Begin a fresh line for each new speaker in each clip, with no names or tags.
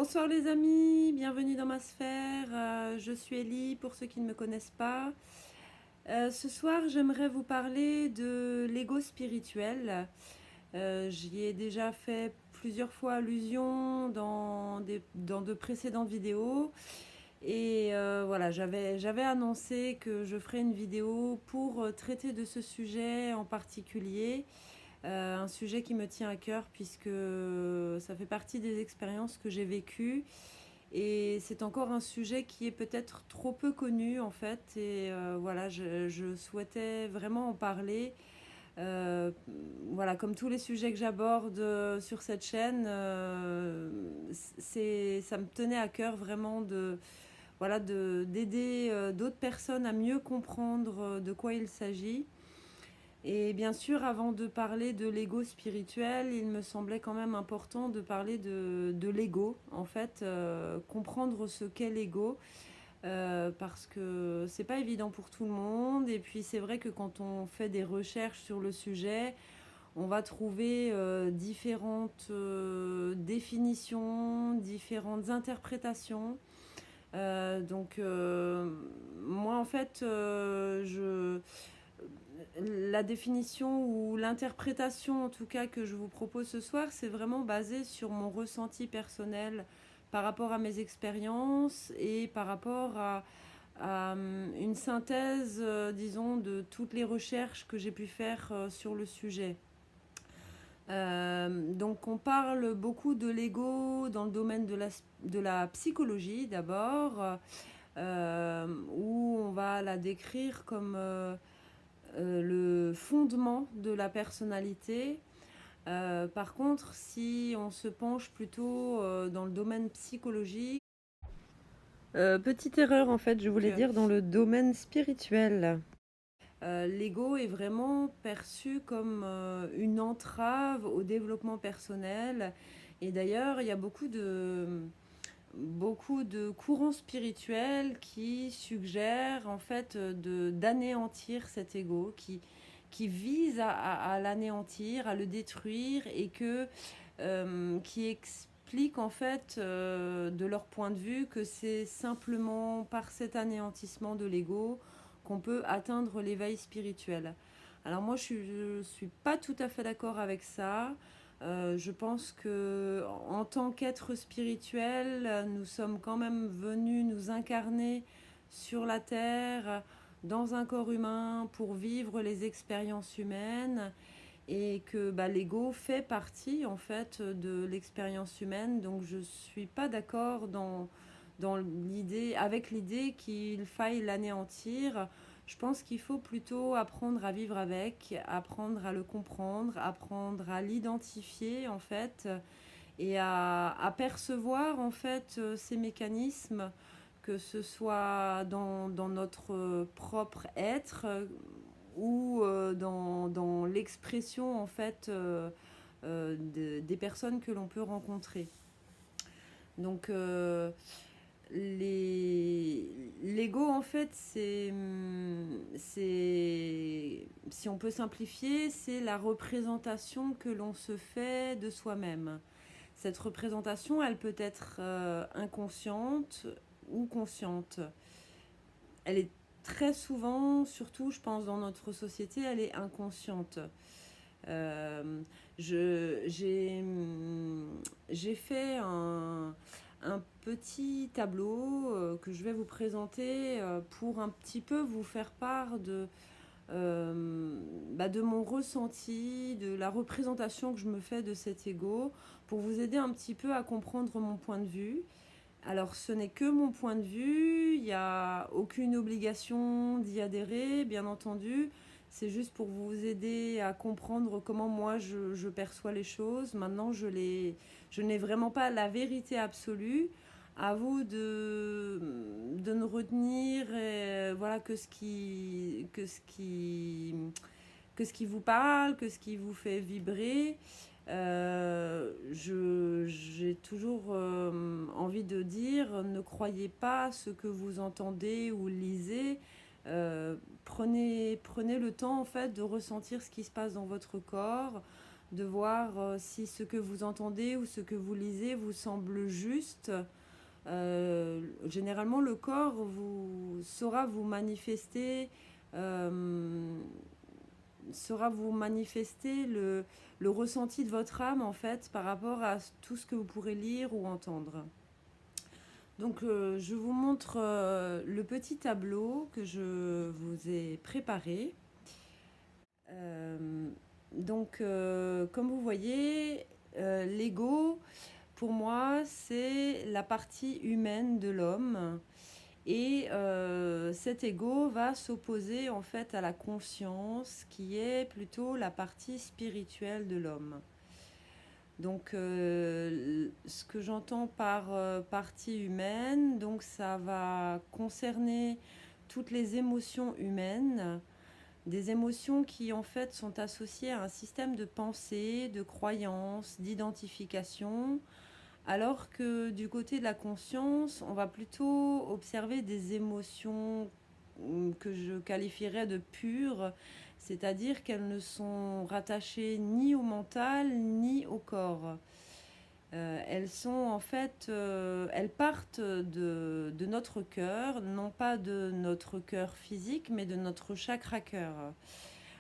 Bonsoir les amis, bienvenue dans ma sphère. Je suis Ellie pour ceux qui ne me connaissent pas. Ce soir, j'aimerais vous parler de l'ego spirituel. J'y ai déjà fait plusieurs fois allusion dans de précédentes vidéos. Et voilà, j'avais annoncé que je ferais une vidéo pour traiter de ce sujet en particulier. Un sujet qui me tient à cœur puisque ça fait partie des expériences que j'ai vécues et c'est encore un sujet qui est peut-être trop peu connu en fait et voilà, je souhaitais vraiment en parler. Euh, voilà, comme tous les sujets que j'aborde sur cette chaîne, ça me tenait à cœur vraiment d'aider d'autres personnes à mieux comprendre de quoi il s'agit. Et bien sûr, avant de parler de l'ego spirituel, il me semblait quand même important de parler de l'ego, en fait, comprendre ce qu'est l'ego, parce que c'est pas évident pour tout le monde. Et puis c'est vrai que quand on fait des recherches sur le sujet, on va trouver différentes définitions, différentes interprétations. Moi, en fait, la définition ou l'interprétation en tout cas que je vous propose ce soir, c'est vraiment basé sur mon ressenti personnel par rapport à mes expériences et par rapport à une synthèse, disons, de toutes les recherches que j'ai pu faire sur le sujet. Donc on parle beaucoup de l'ego dans le domaine de la psychologie d'abord, où on va la décrire comme le fondement de la personnalité. Par contre, si on se penche plutôt dans le domaine psychologique, petite erreur en fait, je voulais dire dans le domaine spirituel. L'ego est vraiment perçu comme une entrave au développement personnel. Et d'ailleurs, il y a beaucoup de courants spirituels qui suggèrent en fait d'anéantir cet ego, qui vise à l'anéantir, à le détruire et qui expliquent en fait de leur point de vue que c'est simplement par cet anéantissement de l'ego qu'on peut atteindre l'éveil spirituel. Alors moi je suis pas tout à fait d'accord avec ça. Je pense que en tant qu'être spirituel, nous sommes quand même venus nous incarner sur la terre dans un corps humain pour vivre les expériences humaines et que l'ego fait partie en fait de l'expérience humaine. Donc je suis pas d'accord avec l'idée qu'il faille l'anéantir. Je pense qu'il faut plutôt apprendre à vivre avec, apprendre à le comprendre, apprendre à l'identifier en fait et à percevoir en fait ces mécanismes, que ce soit dans notre propre être ou dans l'expression en fait des personnes que l'on peut rencontrer. Donc l'ego en fait si on peut simplifier, c'est la représentation que l'on se fait de soi-même. Cette représentation, elle peut être inconsciente ou consciente. Elle est très souvent, surtout je pense dans notre société, elle est inconsciente. Euh, j'ai fait un petit tableau que je vais vous présenter pour un petit peu vous faire part de mon ressenti, de la représentation que je me fais de cet ego, pour vous aider un petit peu à comprendre mon point de vue. Alors ce n'est que mon point de vue, il n'y a aucune obligation d'y adhérer, bien entendu. C'est juste pour vous aider à comprendre comment moi je perçois les choses. Maintenant, je n'ai vraiment pas la vérité absolue. À vous de ne retenir voilà, que ce qui vous parle, que ce qui vous fait vibrer. J'ai toujours envie de dire, ne croyez pas ce que vous entendez ou lisez. Prenez le temps en fait de ressentir ce qui se passe dans votre corps, de voir si ce que vous entendez ou ce que vous lisez vous semble juste. Généralement, le corps saura vous manifester, euh, le ressenti de votre âme en fait par rapport à tout ce que vous pourrez lire ou entendre. Donc, je vous montre le petit tableau que je vous ai préparé. Euh, comme vous voyez, l'ego, pour moi, c'est la partie humaine de l'homme. Et cet ego va s'opposer en fait à la conscience, qui est plutôt la partie spirituelle de l'homme. Donc, ce que j'entends par partie humaine, donc ça va concerner toutes les émotions humaines, des émotions qui en fait sont associées à un système de pensée, de croyance, d'identification, alors que du côté de la conscience, on va plutôt observer des émotions que je qualifierais de pures, c'est-à-dire qu'elles ne sont rattachées ni au mental ni au corps. Elles sont en fait, elles partent de notre cœur, non pas de notre cœur physique, mais de notre chakra cœur.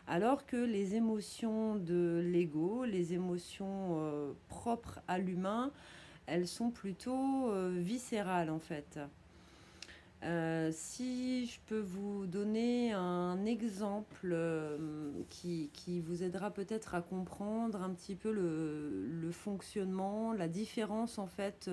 Alors que les émotions de l'ego, les émotions propres à l'humain, elles sont plutôt viscérales en fait. Si je peux vous donner un exemple qui vous aidera peut-être à comprendre un petit peu le fonctionnement, la différence en fait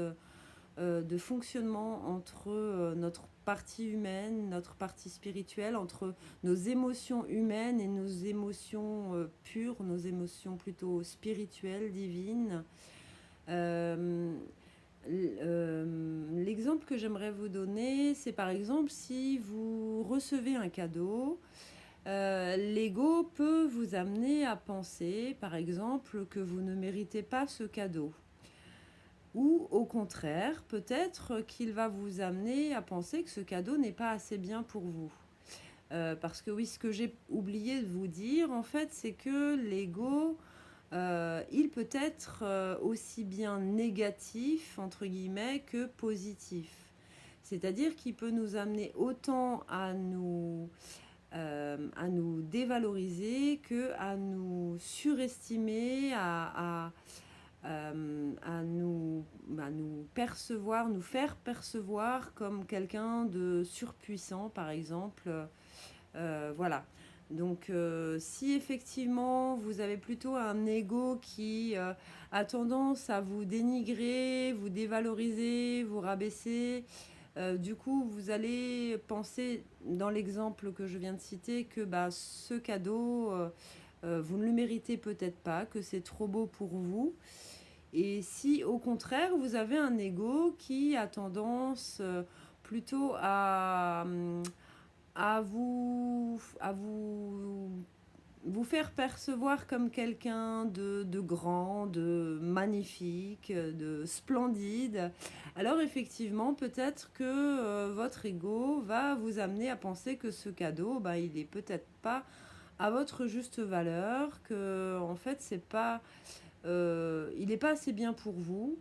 de fonctionnement entre notre partie humaine, notre partie spirituelle, entre nos émotions humaines et nos émotions pures, nos émotions plutôt spirituelles, divines. Euh, L'exemple que j'aimerais vous donner, c'est par exemple si vous recevez un cadeau, l'ego peut vous amener à penser, par exemple, que vous ne méritez pas ce cadeau. Ou au contraire, peut-être qu'il va vous amener à penser que ce cadeau n'est pas assez bien pour vous. Parce que oui, ce que j'ai oublié de vous dire, en fait, c'est que l'ego, il peut être aussi bien négatif, entre guillemets, que positif. C'est-à-dire qu'il peut nous amener autant à nous dévaloriser que à nous surestimer, à nous percevoir, nous faire percevoir comme quelqu'un de surpuissant, par exemple. Voilà. Donc, si effectivement vous avez plutôt un ego qui a tendance à vous dénigrer, vous dévaloriser, vous rabaisser, du coup, vous allez penser, dans l'exemple que je viens de citer, que bah, ce cadeau, vous ne le méritez peut-être pas, que c'est trop beau pour vous. Et si au contraire, vous avez un ego qui a tendance plutôt à vous faire percevoir comme quelqu'un de grand, de magnifique, de splendide, alors effectivement, peut-être que votre ego va vous amener à penser que ce cadeau, bah, il est peut-être pas à votre juste valeur, que en fait, il n'est pas assez bien pour vous.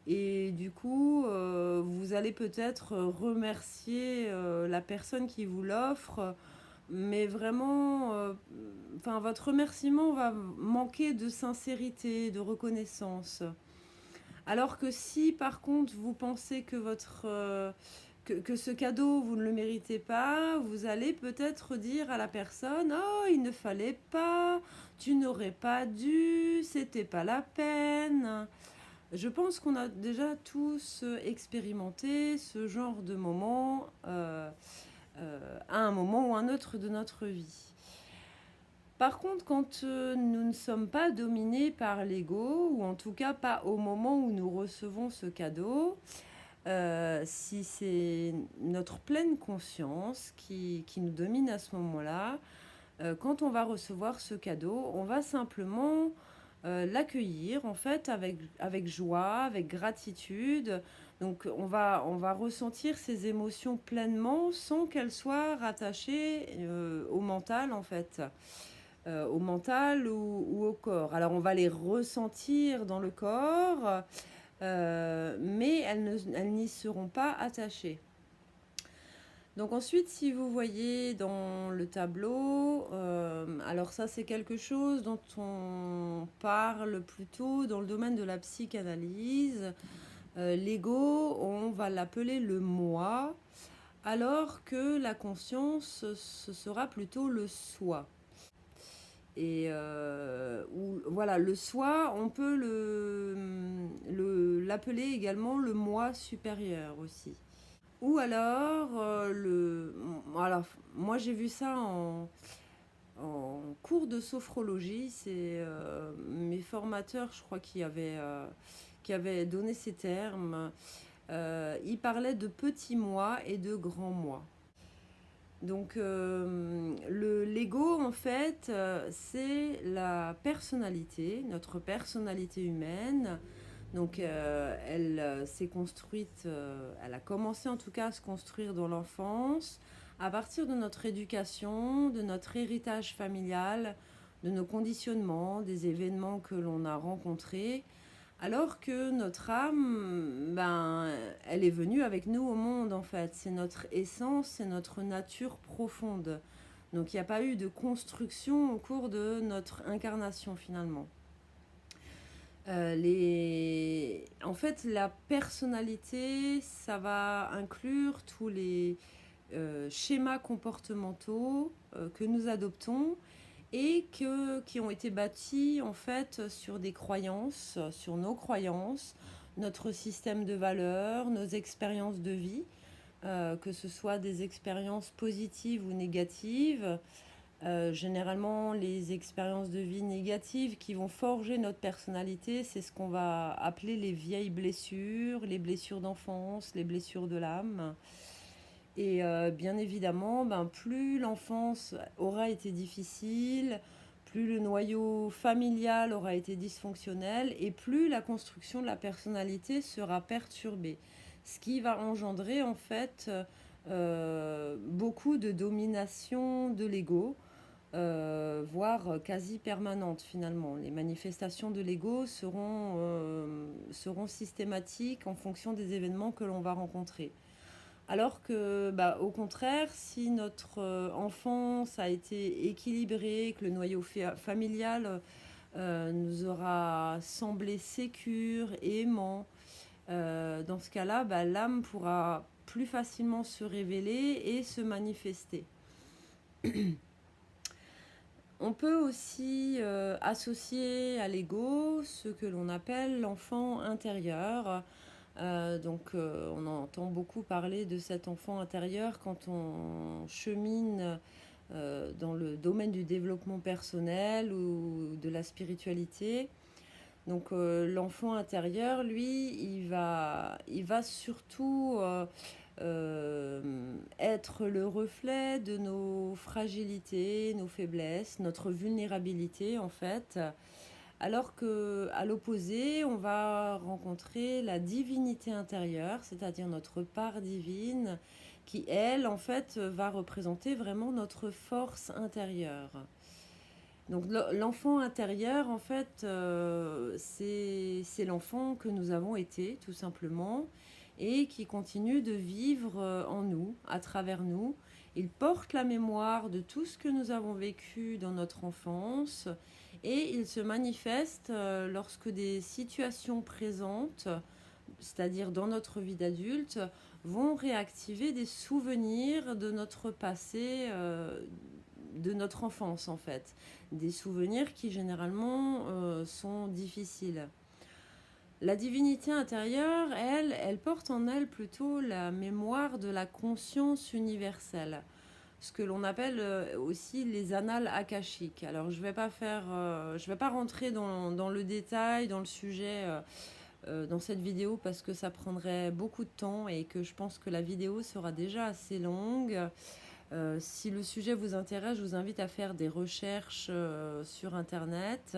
Et du coup, vous allez peut-être remercier la personne qui vous l'offre, mais vraiment, votre remerciement va manquer de sincérité, de reconnaissance. Alors que si, par contre, vous pensez que ce cadeau, vous ne le méritez pas, vous allez peut-être dire à la personne: «Oh, il ne fallait pas, tu n'aurais pas dû, c'était pas la peine». Je pense qu'on a déjà tous expérimenté ce genre de moment à un moment ou un autre de notre vie. Par contre, quand nous ne sommes pas dominés par l'ego, ou en tout cas pas au moment où nous recevons ce cadeau, si c'est notre pleine conscience qui nous domine à ce moment-là, quand on va recevoir ce cadeau, on va simplement l'accueillir en fait avec joie, avec gratitude. Donc on va ressentir ces émotions pleinement sans qu'elles soient rattachées au mental en fait. au mental ou au corps. Alors on va les ressentir dans le corps, mais elles n'y seront pas attachées. Donc ensuite, si vous voyez dans le tableau, alors ça c'est quelque chose dont on parle plutôt dans le domaine de la psychanalyse. L'ego, on va l'appeler le moi, alors que la conscience, ce sera plutôt le soi. Et voilà, le soi, on peut l'appeler également le moi supérieur aussi. Ou alors, alors, moi j'ai vu ça en cours de sophrologie, c'est mes formateurs, je crois, qui avaient donné ces termes. Ils parlaient de petit moi et de grand moi. Donc l'ego, en fait, c'est la personnalité, notre personnalité humaine. Donc elle s'est construite, elle a commencé en tout cas à se construire dans l'enfance, à partir de notre éducation, de notre héritage familial, de nos conditionnements, des événements que l'on a rencontrés. Alors que notre âme, ben, elle est venue avec nous au monde en fait. C'est notre essence, c'est notre nature profonde. Donc il n'y a pas eu de construction au cours de notre incarnation finalement. En fait, la personnalité, ça va inclure tous les schémas comportementaux que nous adoptons et qui ont été bâtis en fait sur des croyances, sur nos croyances, notre système de valeurs, nos expériences de vie, que ce soit des expériences positives ou négatives. Généralement, les expériences de vie négatives qui vont forger notre personnalité, c'est ce qu'on va appeler les vieilles blessures, les blessures d'enfance, les blessures de l'âme. Et bien évidemment, ben, plus l'enfance aura été difficile, plus le noyau familial aura été dysfonctionnel et plus la construction de la personnalité sera perturbée. Ce qui va engendrer en fait beaucoup de domination de l'ego, voire quasi permanente finalement. Les manifestations de l'ego seront systématiques en fonction des événements que l'on va rencontrer. Alors que, bah, au contraire, si notre enfance a été équilibrée, que le noyau familial nous aura semblé sécure et aimant, dans ce cas-là, bah, l'âme pourra plus facilement se révéler et se manifester. On peut aussi associer à l'ego ce que l'on appelle l'enfant intérieur. On entend beaucoup parler de cet enfant intérieur quand on chemine dans le domaine du développement personnel ou de la spiritualité. Donc l'enfant intérieur, lui, il va surtout être le reflet de nos fragilités, nos faiblesses, notre vulnérabilité en fait. Alors que, à l'opposé, on va rencontrer la divinité intérieure, c'est-à-dire notre part divine, qui, elle, en fait, va représenter vraiment notre force intérieure. Donc l'enfant intérieur, en fait, c'est l'enfant que nous avons été, tout simplement, et qui continue de vivre en nous, à travers nous. Il porte la mémoire de tout ce que nous avons vécu dans notre enfance et il se manifeste lorsque des situations présentes, c'est-à-dire dans notre vie d'adulte, vont réactiver des souvenirs de notre passé, de notre enfance en fait. Des souvenirs qui généralement sont difficiles. La divinité intérieure, elle porte en elle plutôt la mémoire de la conscience universelle, ce que l'on appelle aussi les annales akashiques. Alors je vais pas rentrer dans le détail, dans le sujet, dans cette vidéo parce que ça prendrait beaucoup de temps et que je pense que la vidéo sera déjà assez longue. Si le sujet vous intéresse, je vous invite à faire des recherches sur Internet.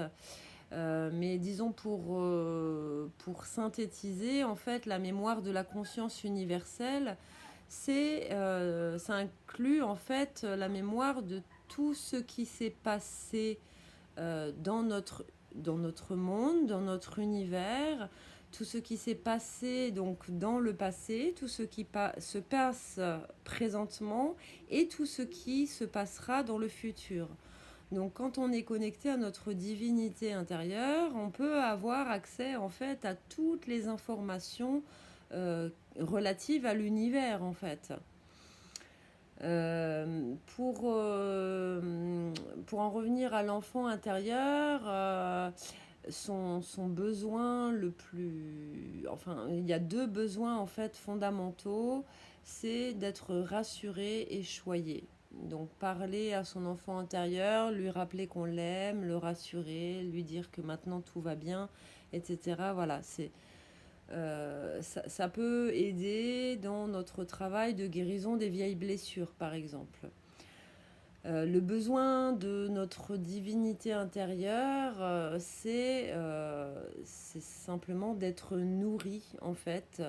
Mais disons pour synthétiser, en fait, la mémoire de la conscience universelle, ça inclut en fait la mémoire de tout ce qui s'est passé dans notre monde, dans notre univers, tout ce qui s'est passé donc dans le passé, tout ce qui se passe présentement et tout ce qui se passera dans le futur. Donc quand on est connecté à notre divinité intérieure, on peut avoir accès en fait à toutes les informations relatives à l'univers en fait. Pour en revenir à l'enfant intérieur, son besoin le plus... Enfin, il y a deux besoins en fait fondamentaux, c'est d'être rassuré et choyé. Donc parler à son enfant intérieur, lui rappeler qu'on l'aime, le rassurer, lui dire que maintenant tout va bien, etc. Voilà, ça peut aider dans notre travail de guérison des vieilles blessures, par exemple. Le besoin de notre divinité intérieure, c'est simplement d'être nourri, en fait.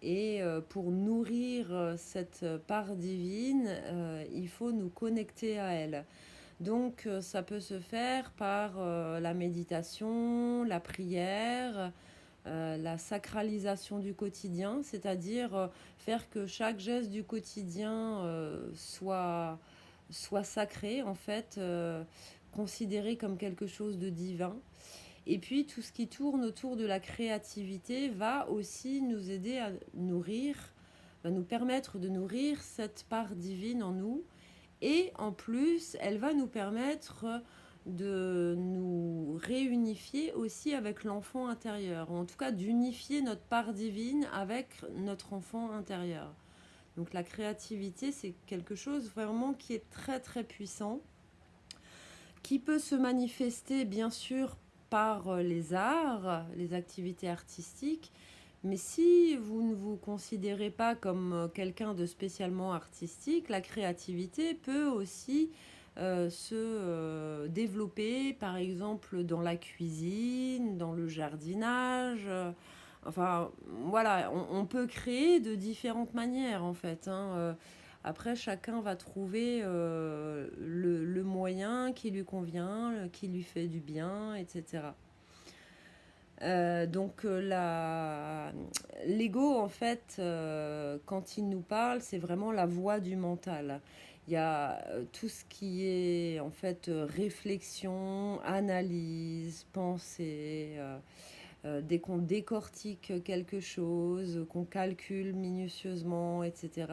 Et pour nourrir cette part divine, il faut nous connecter à elle. Donc ça peut se faire par la méditation, la prière, la sacralisation du quotidien, c'est-à-dire faire que chaque geste du quotidien soit sacré, en fait, considéré comme quelque chose de divin. Et puis tout ce qui tourne autour de la créativité va aussi nous aider à nourrir, va nous permettre de nourrir cette part divine en nous. Et en plus, elle va nous permettre de nous réunifier aussi avec l'enfant intérieur, ou en tout cas d'unifier notre part divine avec notre enfant intérieur. Donc la créativité, c'est quelque chose vraiment qui est très très puissant, qui peut se manifester bien sûr par les arts, les activités artistiques, mais si vous ne vous considérez pas comme quelqu'un de spécialement artistique, la créativité peut aussi se développer, par exemple, dans la cuisine, dans le jardinage. Enfin, voilà, on peut créer de différentes manières, en fait. Après, chacun va trouver le moyen qui lui convient, qui lui fait du bien, etc. Donc l'ego, en fait, quand il nous parle, c'est vraiment la voix du mental. Il y a tout ce qui est, en fait, réflexion, analyse, pensée. Dès qu'on décortique quelque chose, qu'on calcule minutieusement, etc.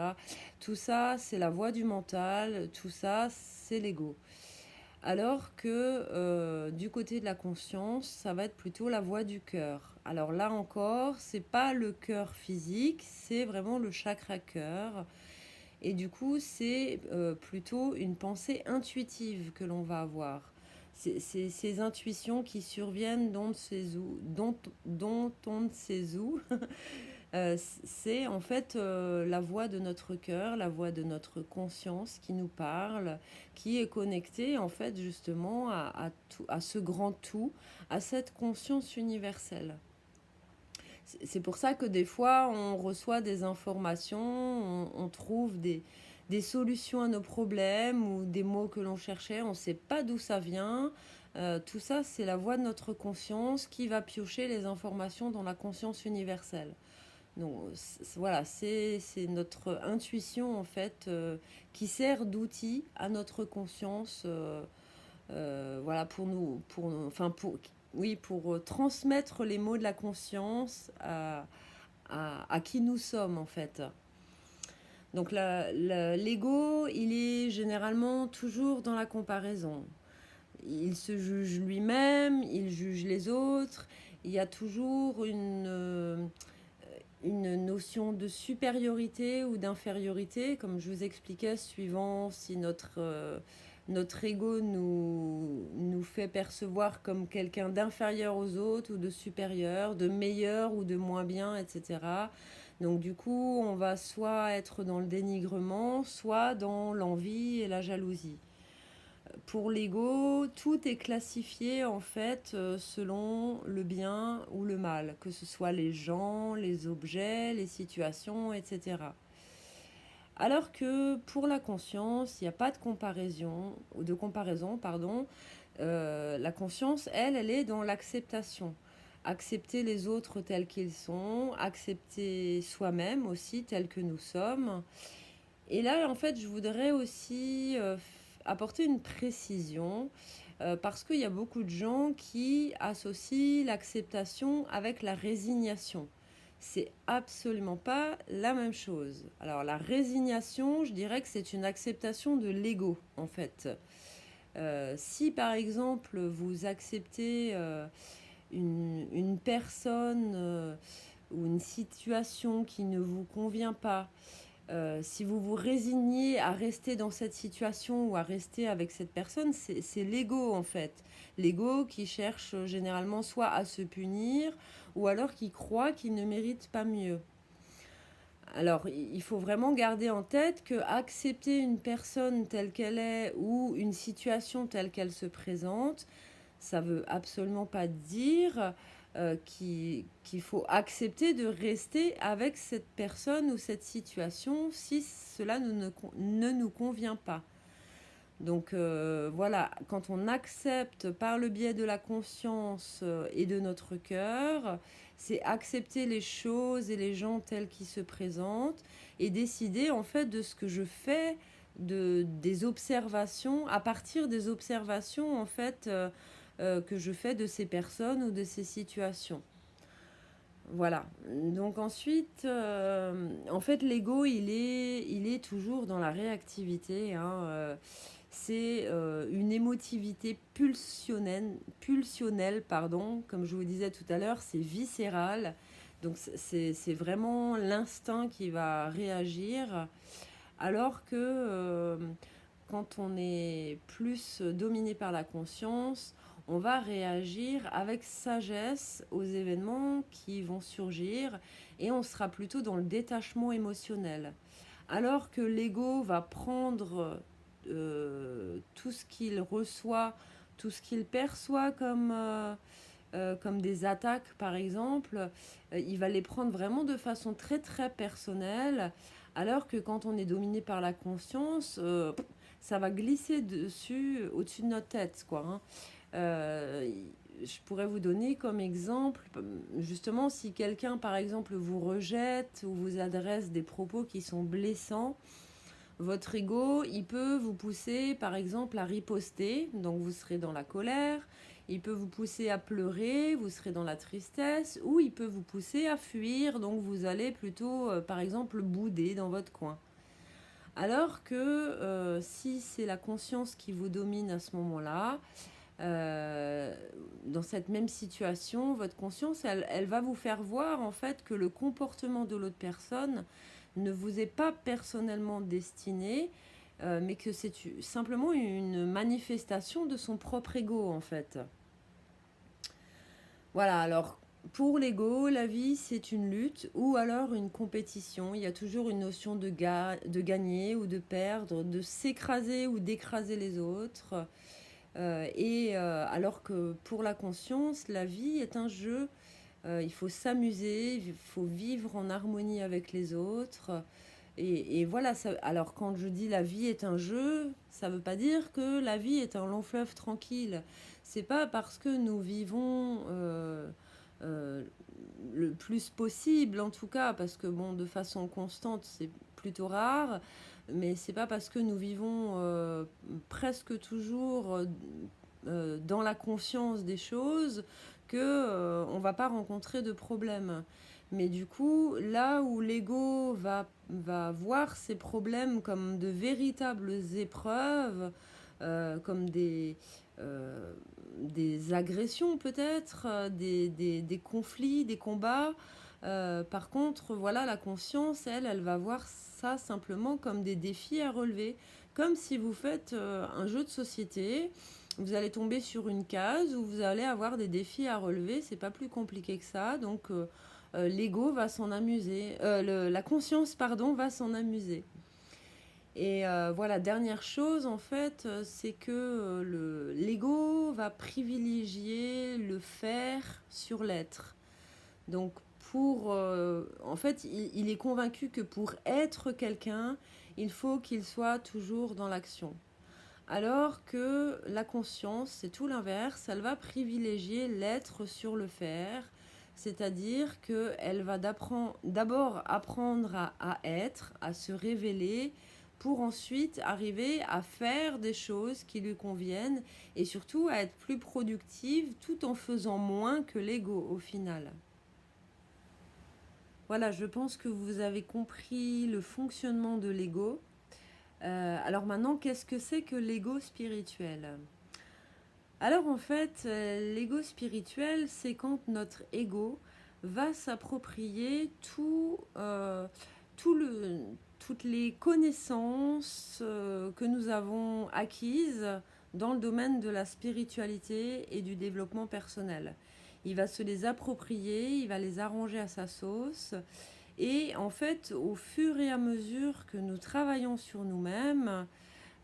Tout ça, c'est la voix du mental. Tout ça, c'est l'ego. Alors que du côté de la conscience, ça va être plutôt la voix du cœur. Alors là encore, c'est pas le cœur physique, c'est vraiment le chakra cœur. Et du coup, c'est plutôt une pensée intuitive que l'on va avoir. C'est ces intuitions qui surviennent dont on ne sait où. C'est en fait la voix de notre cœur, la voix de notre conscience qui nous parle, qui est connectée en fait justement à ce grand tout, à cette conscience universelle. C'est pour ça que des fois on reçoit des informations, on trouve des solutions à nos problèmes ou des mots que l'on cherchait, on ne sait pas d'où ça vient. Tout ça, c'est la voix de notre conscience qui va piocher les informations dans la conscience universelle. Donc voilà, c'est notre intuition en fait qui sert d'outil à notre conscience, voilà pour transmettre les mots de la conscience à qui nous sommes en fait. Donc l'ego, il est généralement toujours dans la comparaison. Il se juge lui-même, il juge les autres. Il y a toujours une notion de supériorité ou d'infériorité, comme je vous expliquais, suivant si notre ego nous fait percevoir comme quelqu'un d'inférieur aux autres ou de supérieur, de meilleur ou de moins bien, etc. Donc du coup, on va soit être dans le dénigrement, soit dans l'envie et la jalousie. Pour l'ego, tout est classifié en fait selon le bien ou le mal, que ce soit les gens, les objets, les situations, etc. Alors que pour la conscience, il n'y a pas de comparaison, pardon. La conscience, elle est dans l'acceptation. Accepter les autres tels qu'ils sont, accepter soi-même aussi tel que nous sommes. Et là, en fait, je voudrais aussi apporter une précision parce qu'il y a beaucoup de gens qui associent l'acceptation avec la résignation. C'est absolument pas la même chose. Alors la résignation, je dirais que c'est une acceptation de l'ego, en fait. Si par exemple vous acceptez une personne ou une situation qui ne vous convient pas, si vous vous résignez à rester dans cette situation ou à rester avec cette personne, c'est l'ego en fait. L'ego qui cherche généralement soit à se punir ou alors qui croit qu'il ne mérite pas mieux. Alors, il faut vraiment garder en tête que accepter une personne telle qu'elle est ou une situation telle qu'elle se présente, ça veut absolument pas dire qu'il faut accepter de rester avec cette personne ou cette situation si cela ne nous convient pas. Donc voilà, quand on accepte par le biais de la conscience et de notre cœur, c'est accepter les choses et les gens tels qu'ils se présentent et décider en fait de ce que je fais, des observations, à partir des observations en fait que je fais de ces personnes ou de ces situations. Voilà. Donc ensuite, en fait, l'ego, il est toujours dans la réactivité. Hein, c'est une émotivité pulsionnelle, pardon, comme je vous disais tout à l'heure, c'est viscéral. Donc c'est vraiment l'instinct qui va réagir, alors que quand on est plus dominé par la conscience, on va réagir avec sagesse aux événements qui vont surgir et on sera plutôt dans le détachement émotionnel. Alors que l'ego va prendre tout ce qu'il reçoit, tout ce qu'il perçoit comme des attaques par exemple, il va les prendre vraiment de façon très très personnelle, alors que quand on est dominé par la conscience, ça va glisser au-dessus de notre tête, quoi. Hein. Euh, je pourrais vous donner comme exemple, justement, si quelqu'un, par exemple, vous rejette ou vous adresse des propos qui sont blessants, votre ego, il peut vous pousser, par exemple, à riposter, donc vous serez dans la colère, il peut vous pousser à pleurer, vous serez dans la tristesse, ou il peut vous pousser à fuir, donc vous allez plutôt, par exemple, bouder dans votre coin. Alors que si c'est la conscience qui vous domine à ce moment-là, euh, dans cette même situation, votre conscience, elle va vous faire voir en fait que le comportement de l'autre personne ne vous est pas personnellement destiné, mais que c'est simplement une manifestation de son propre ego en fait. Voilà, alors pour l'ego, la vie c'est une lutte ou alors une compétition. Il y a toujours une notion de gagner ou de perdre, de s'écraser ou d'écraser les autres. Alors que pour la conscience, la vie est un jeu. Il faut s'amuser, il faut vivre en harmonie avec les autres. Et voilà, alors quand je dis la vie est un jeu, ça ne veut pas dire que la vie est un long fleuve tranquille. C'est pas parce que nous vivons euh, le plus possible, en tout cas, parce que bon, de façon constante, c'est plutôt rare, mais c'est pas parce que nous vivons presque toujours dans la conscience des choses que on va pas rencontrer de problème. Mais du coup, là où l'ego va voir ces problèmes comme de véritables épreuves, comme des agressions peut-être, des conflits, des combats. Par contre, voilà, la conscience, elle va voir ça simplement comme des défis à relever. Comme si vous faites un jeu de société, vous allez tomber sur une case où vous allez avoir des défis à relever. C'est pas plus compliqué que ça. Donc, l'ego va s'en amuser. La conscience, pardon, va s'en amuser. Et voilà, dernière chose, en fait, c'est que l'ego va privilégier le faire sur l'être. Donc, en fait, il est convaincu que pour être quelqu'un, il faut qu'il soit toujours dans l'action. Alors que la conscience, c'est tout l'inverse, elle va privilégier l'être sur le faire, c'est-à-dire qu'elle va d'abord apprendre à être, à se révéler, pour ensuite arriver à faire des choses qui lui conviennent et surtout à être plus productive tout en faisant moins que l'ego au final. Voilà, je pense que vous avez compris le fonctionnement de l'ego. Alors maintenant, qu'est-ce que c'est que l'ego spirituel? Alors en fait, l'ego spirituel, c'est quand notre ego va s'approprier tout toutes les connaissances que nous avons acquises dans le domaine de la spiritualité et du développement personnel. Il va se les approprier, il va les arranger à sa sauce. Et en fait, au fur et à mesure que nous travaillons sur nous-mêmes,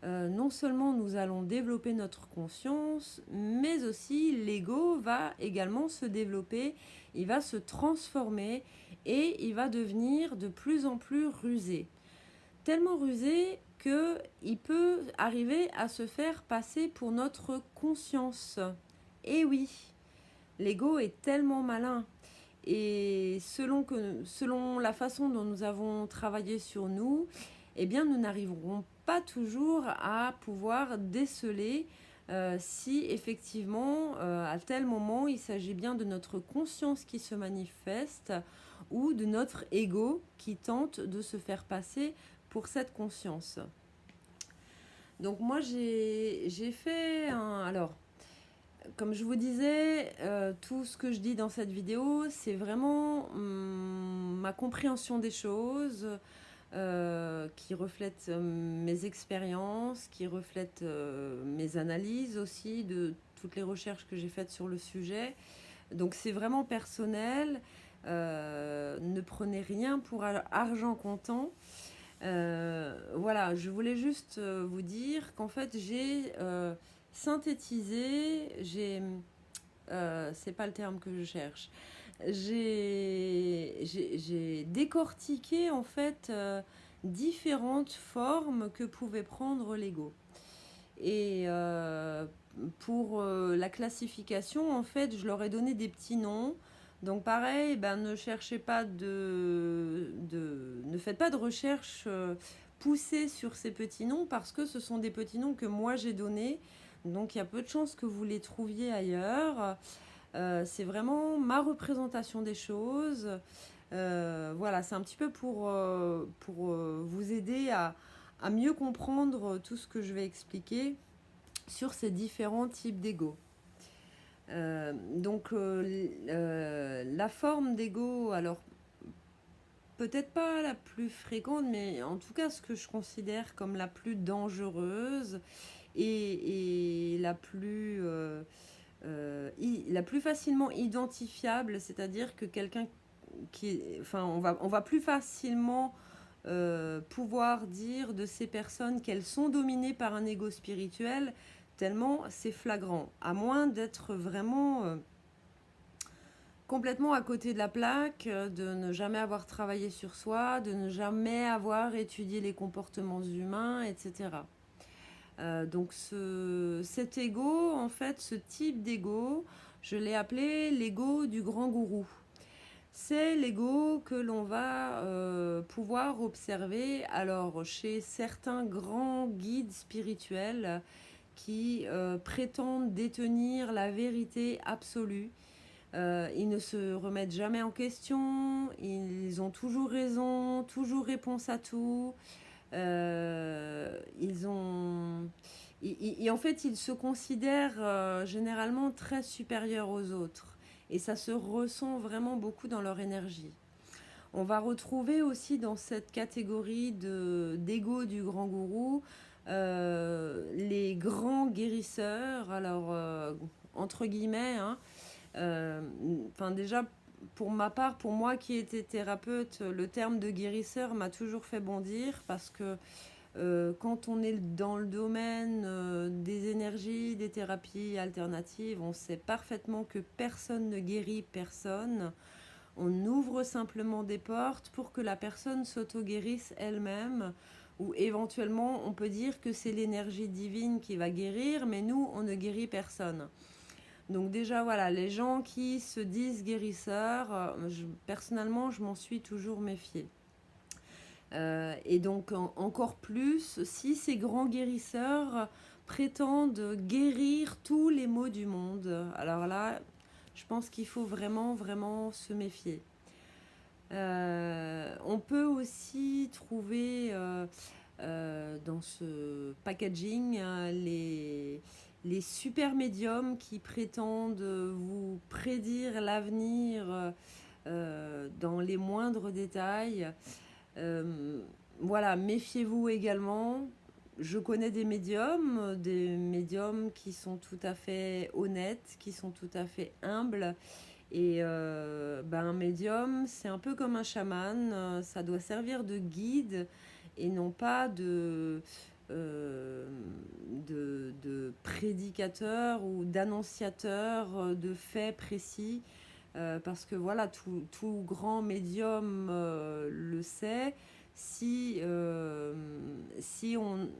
non seulement nous allons développer notre conscience, mais aussi l'ego va également se développer, il va se transformer et il va devenir de plus en plus rusé. Tellement rusé qu'il peut arriver à se faire passer pour notre conscience. Et oui, l'ego est tellement malin. Et selon la façon dont nous avons travaillé sur nous, eh bien, nous n'arriverons pas toujours à pouvoir déceler si effectivement, à tel moment, il s'agit bien de notre conscience qui se manifeste ou de notre ego qui tente de se faire passer pour cette conscience. Donc moi, j'ai fait un... Alors, comme je vous disais, tout ce que je dis dans cette vidéo, c'est vraiment ma compréhension des choses, qui reflète mes expériences, qui reflète mes analyses aussi de toutes les recherches que j'ai faites sur le sujet. Donc c'est vraiment personnel. Ne prenez rien pour argent comptant. Voilà, je voulais juste vous dire qu'en fait j'ai synthétisé, c'est pas le terme que je cherche, j'ai décortiqué en fait différentes formes que pouvait prendre l'ego. Et pour la classification, en fait, je leur ai donné des petits noms. Donc pareil, ben, ne faites pas de recherche poussée sur ces petits noms parce que ce sont des petits noms que moi j'ai donnés. Donc il y a peu de chances que vous les trouviez ailleurs. C'est vraiment ma représentation des choses. Voilà, c'est un petit peu pour vous aider à mieux comprendre tout ce que je vais expliquer sur ces différents types d'ego. Donc la forme d'ego, alors peut-être pas la plus fréquente, mais en tout cas ce que je considère comme la plus dangereuse et la plus facilement identifiable, c'est-à-dire que quelqu'un on va plus facilement pouvoir dire de ces personnes qu'elles sont dominées par un ego spirituel, tellement c'est flagrant, à moins d'être vraiment complètement à côté de la plaque, de ne jamais avoir travaillé sur soi, de ne jamais avoir étudié les comportements humains, etc. Donc cet ego, en fait, ce type d'ego, je l'ai appelé l'ego du grand gourou. C'est l'ego que l'on va pouvoir observer alors chez certains grands guides spirituels qui prétendent détenir la vérité absolue. Ils ne se remettent jamais en question, ils ont toujours raison, toujours réponse à tout. En fait, ils se considèrent généralement très supérieurs aux autres. Et ça se ressent vraiment beaucoup dans leur énergie. On va retrouver aussi dans cette catégorie d'ego du grand gourou les grands guérisseurs, alors entre guillemets, hein, déjà pour ma part, pour moi qui étais thérapeute, le terme de guérisseur m'a toujours fait bondir parce que quand on est dans le domaine des énergies, des thérapies alternatives, on sait parfaitement que personne ne guérit personne. On ouvre simplement des portes pour que la personne s'auto-guérisse elle-même, ou éventuellement on peut dire que c'est l'énergie divine qui va guérir, mais nous, on ne guérit personne. Donc déjà, voilà, les gens qui se disent guérisseurs, personnellement, je m'en suis toujours méfiée. Et donc encore plus, si ces grands guérisseurs prétendent guérir tous les maux du monde, alors là, je pense qu'il faut vraiment, vraiment se méfier. On peut aussi trouver dans ce packaging les super médiums qui prétendent vous prédire l'avenir dans les moindres détails. Voilà, méfiez-vous également. Je connais des médiums qui sont tout à fait honnêtes, qui sont tout à fait humbles. Et un médium, c'est un peu comme un chaman, ça doit servir de guide et non pas de prédicateur ou d'annonciateur de faits précis. Parce que voilà, tout grand médium le sait. Si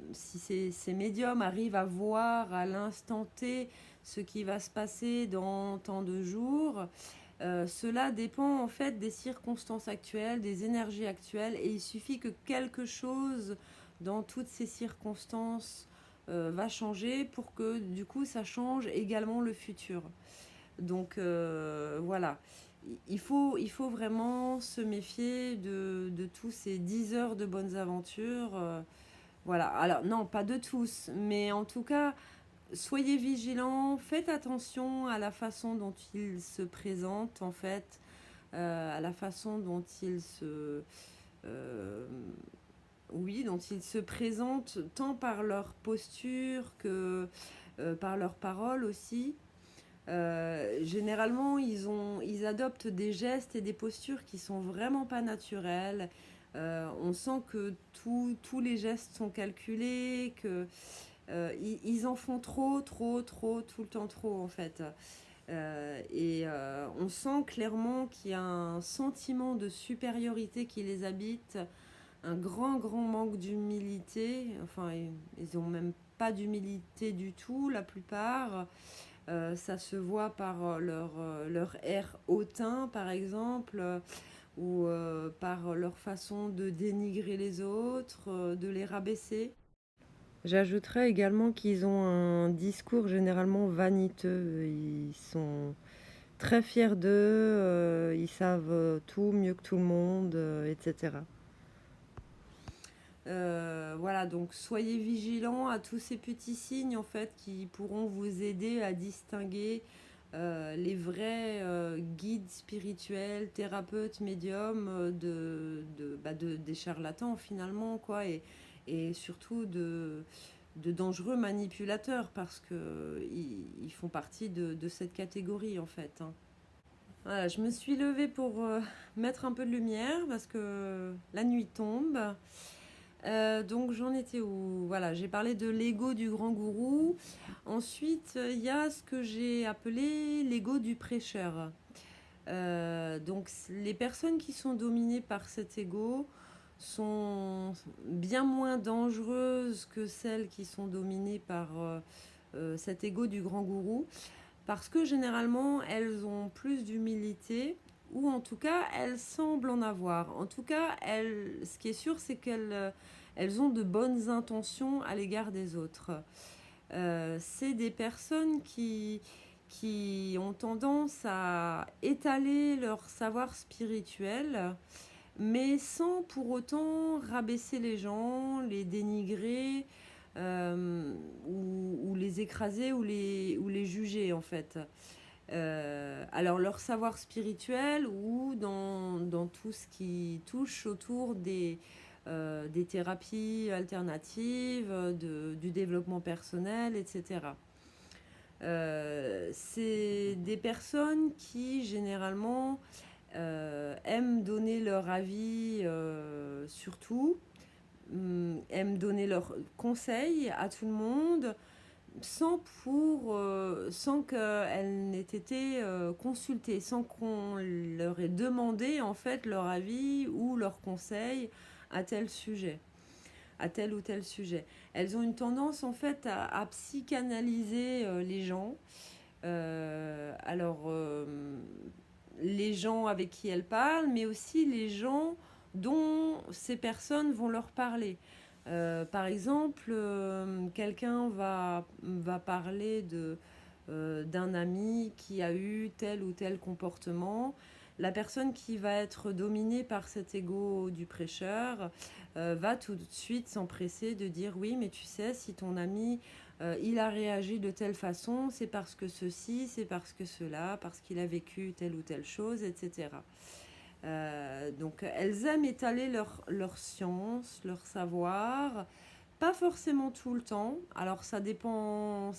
ces médiums arrivent à voir à l'instant T ce qui va se passer dans tant de jours, cela dépend en fait des circonstances actuelles, des énergies actuelles, et il suffit que quelque chose dans toutes ces circonstances va changer pour que du coup ça change également le futur. Donc voilà, il faut vraiment se méfier de tous ces 10 heures de bonnes aventures. Voilà, alors non, pas de tous, mais en tout cas, soyez vigilants, faites attention à la façon dont ils se présentent, en fait, à la façon dont ils euh, dont ils se présentent, tant par leur posture que par leurs paroles aussi. Généralement, ils adoptent des gestes et des postures qui sont vraiment pas naturelles. On sent que tous les gestes sont calculés, que ils en font trop, tout le temps trop en fait. On sent clairement qu'il y a un sentiment de supériorité qui les habite, un grand, grand manque d'humilité. Enfin, ils n'ont même pas d'humilité du tout, la plupart. Ça se voit par leur air hautain, par exemple, ou par leur façon de dénigrer les autres, de les rabaisser. J'ajouterais également qu'ils ont un discours généralement vaniteux. Ils sont très fiers d'eux, ils savent tout mieux que tout le monde, etc. Voilà, donc soyez vigilants à tous ces petits signes en fait qui pourront vous aider à distinguer les vrais guides spirituels, thérapeutes, médiums des charlatans finalement quoi, et surtout de dangereux manipulateurs parce que ils font partie de cette catégorie en fait. Hein. Voilà, je me suis levée pour mettre un peu de lumière parce que la nuit tombe. Donc j'en étais où? Voilà, j'ai parlé de l'ego du grand gourou. Ensuite, il y a ce que j'ai appelé l'ego du prêcheur. Donc les personnes qui sont dominées par cet ego sont bien moins dangereuses que celles qui sont dominées par cet ego du grand gourou, parce que généralement elles ont plus d'humilité, ou en tout cas elles semblent en avoir. En tout cas, ce qui est sûr, c'est qu'elles ont de bonnes intentions à l'égard des autres. C'est des personnes qui ont tendance à étaler leur savoir spirituel, mais sans pour autant rabaisser les gens, les dénigrer, ou les écraser ou les juger en fait. Alors leur savoir spirituel ou dans tout ce qui touche autour des thérapies alternatives, du développement personnel, etc. C'est des personnes qui généralement aiment donner leur avis sur tout, aiment donner leurs conseils à tout le monde, sans qu'elles n'aient été consultées, sans qu'on leur ait demandé en fait leur avis ou leur conseil à tel sujet, à tel ou tel sujet. Elles ont une tendance en fait à psychanalyser les gens. Les gens avec qui elles parlent, mais aussi les gens dont ces personnes vont leur parler. Par exemple, quelqu'un va parler d'un ami qui a eu tel ou tel comportement. La personne qui va être dominée par cet ego du prêcheur va tout de suite s'empresser de dire oui, mais tu sais, si ton ami il a réagi de telle façon, c'est parce que ceci, c'est parce que cela, parce qu'il a vécu telle ou telle chose, etc. Donc elles aiment étaler leur science, leur savoir, pas forcément tout le temps. Alors ça dépend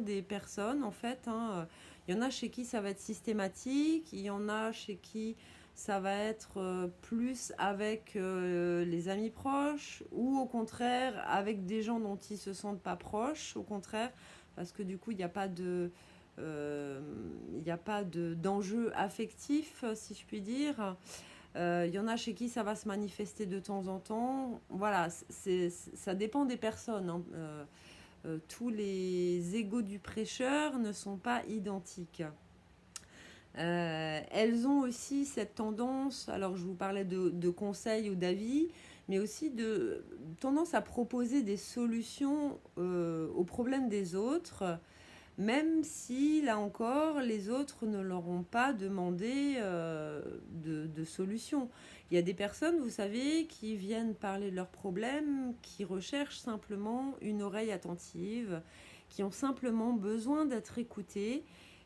des personnes en fait. Hein. Il y en a chez qui ça va être systématique, il y en a chez qui ça va être plus avec les amis proches ou au contraire avec des gens dont ils se sentent pas proches, au contraire, parce que du coup il n'y a pas de il n'y a pas d'enjeu affectif, si je puis dire. Il y en a chez qui ça va se manifester de temps en temps. Voilà, ça dépend des personnes. Hein. Tous les égos du prêcheur ne sont pas identiques. Elles ont aussi cette tendance, alors je vous parlais de conseils ou d'avis, mais aussi de tendance à proposer des solutions aux problèmes des autres, même si, là encore, les autres ne leur ont pas demandé de solution. Il y a des personnes, vous savez, qui viennent parler de leurs problèmes, qui recherchent simplement une oreille attentive, qui ont simplement besoin d'être écoutées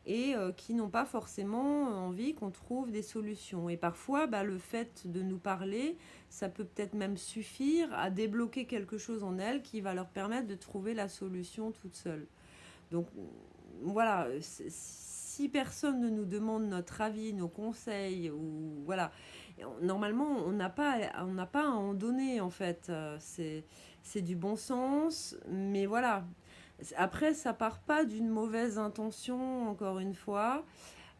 et qui n'ont pas forcément envie qu'on trouve des solutions. Et parfois, le fait de nous parler, ça peut peut-être même suffire à débloquer quelque chose en elles qui va leur permettre de trouver la solution toute seule. Donc voilà, si personne ne nous demande notre avis, nos conseils, ou voilà, normalement on n'a pas à en donner en fait. C'est du bon sens, mais voilà. Après, ça part pas d'une mauvaise intention, encore une fois.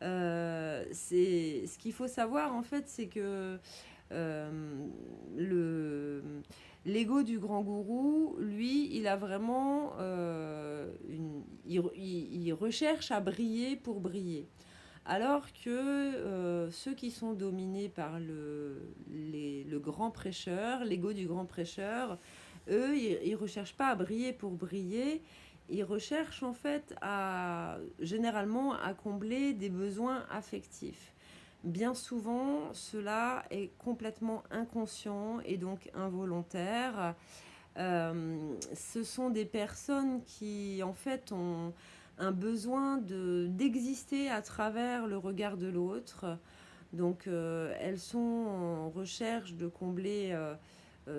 Ce qu'il faut savoir en fait, c'est que euh, le l'ego du grand gourou, lui, il a vraiment il recherche à briller pour briller. Alors que ceux qui sont dominés par le grand prêcheur, l'ego du grand prêcheur, eux, ils ne recherchent pas à briller pour briller. Ils recherchent en fait généralement à combler des besoins affectifs. Bien souvent, cela est complètement inconscient et donc involontaire. Ce sont des personnes qui, en fait, ont un besoin d'exister à travers le regard de l'autre. Donc, elles sont en recherche de combler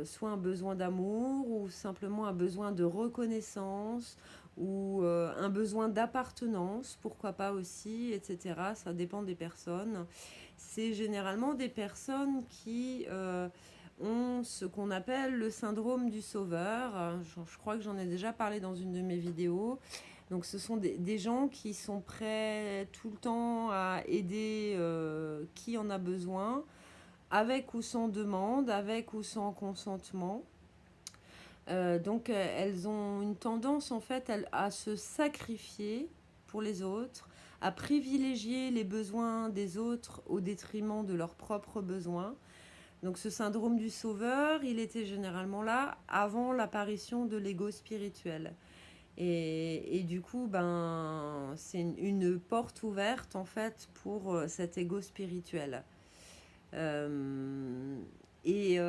soit un besoin d'amour ou simplement un besoin de reconnaissance ou un besoin d'appartenance, pourquoi pas aussi, etc. Ça dépend des personnes. C'est généralement des personnes qui ont ce qu'on appelle le syndrome du sauveur. Je crois que j'en ai déjà parlé dans une de mes vidéos. Donc ce sont des gens qui sont prêts tout le temps à aider qui en a besoin, avec ou sans demande, avec ou sans consentement. Donc elles ont une tendance en fait à se sacrifier pour les autres, à privilégier les besoins des autres au détriment de leurs propres besoins. Donc ce syndrome du sauveur, il était généralement là avant l'apparition de l'ego spirituel. Et du coup, c'est une porte ouverte en fait pour cet ego spirituel. Euh, et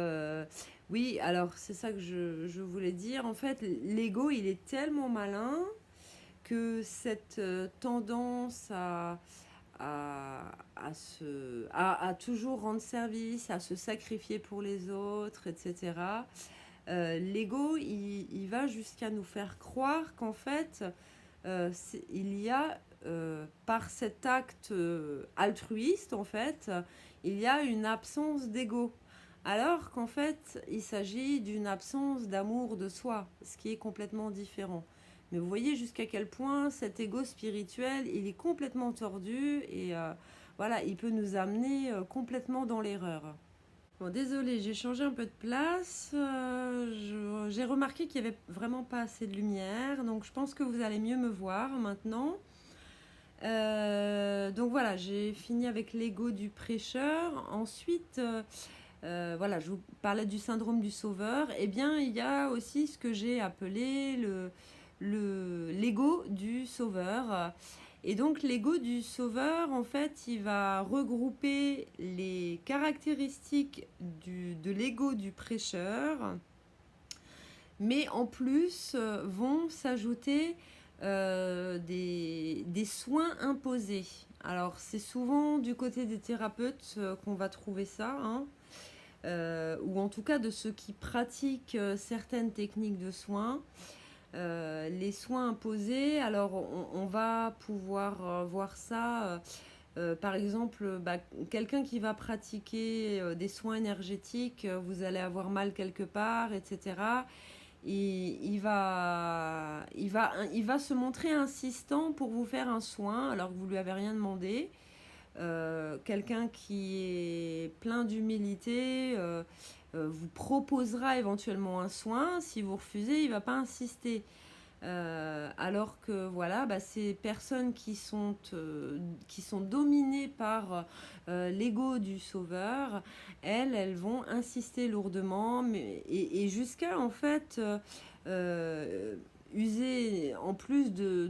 oui, alors c'est ça que je voulais dire. En fait, l'ego, il est tellement malin que cette tendance à toujours rendre service, à se sacrifier pour les autres, etc. L'ego, il va jusqu'à nous faire croire qu'en fait, il y a, par cet acte altruiste, en fait, il y a une absence d'ego. Alors qu'en fait, il s'agit d'une absence d'amour de soi, ce qui est complètement différent. Mais vous voyez jusqu'à quel point cet ego spirituel, il est complètement tordu et voilà, il peut nous amener complètement dans l'erreur. Bon, désolé, j'ai changé un peu de place. J'ai remarqué qu'il n'y avait vraiment pas assez de lumière, donc je pense que vous allez mieux me voir maintenant. Donc voilà, j'ai fini avec l'ego du prêcheur. Ensuite, voilà, je vous parlais du syndrome du sauveur. Eh bien, il y a aussi ce que j'ai appelé l'ego du sauveur. Et donc, l'ego du sauveur, en fait, il va regrouper les caractéristiques de l'ego du prêcheur, mais en plus vont s'ajouter des soins imposés. Alors, c'est souvent du côté des thérapeutes qu'on va trouver ça, hein, ou en tout cas de ceux qui pratiquent certaines techniques de soins. Les soins imposés, alors on va pouvoir voir ça, par exemple, quelqu'un qui va pratiquer des soins énergétiques, vous allez avoir mal quelque part, etc. Il va se montrer insistant pour vous faire un soin alors que vous lui avez rien demandé. Quelqu'un qui est plein d'humilité vous proposera éventuellement un soin. Si vous refusez, il ne va pas insister. Alors que voilà, ces personnes qui sont dominées par l'ego du sauveur, elles vont insister lourdement et jusqu'à en fait user en plus de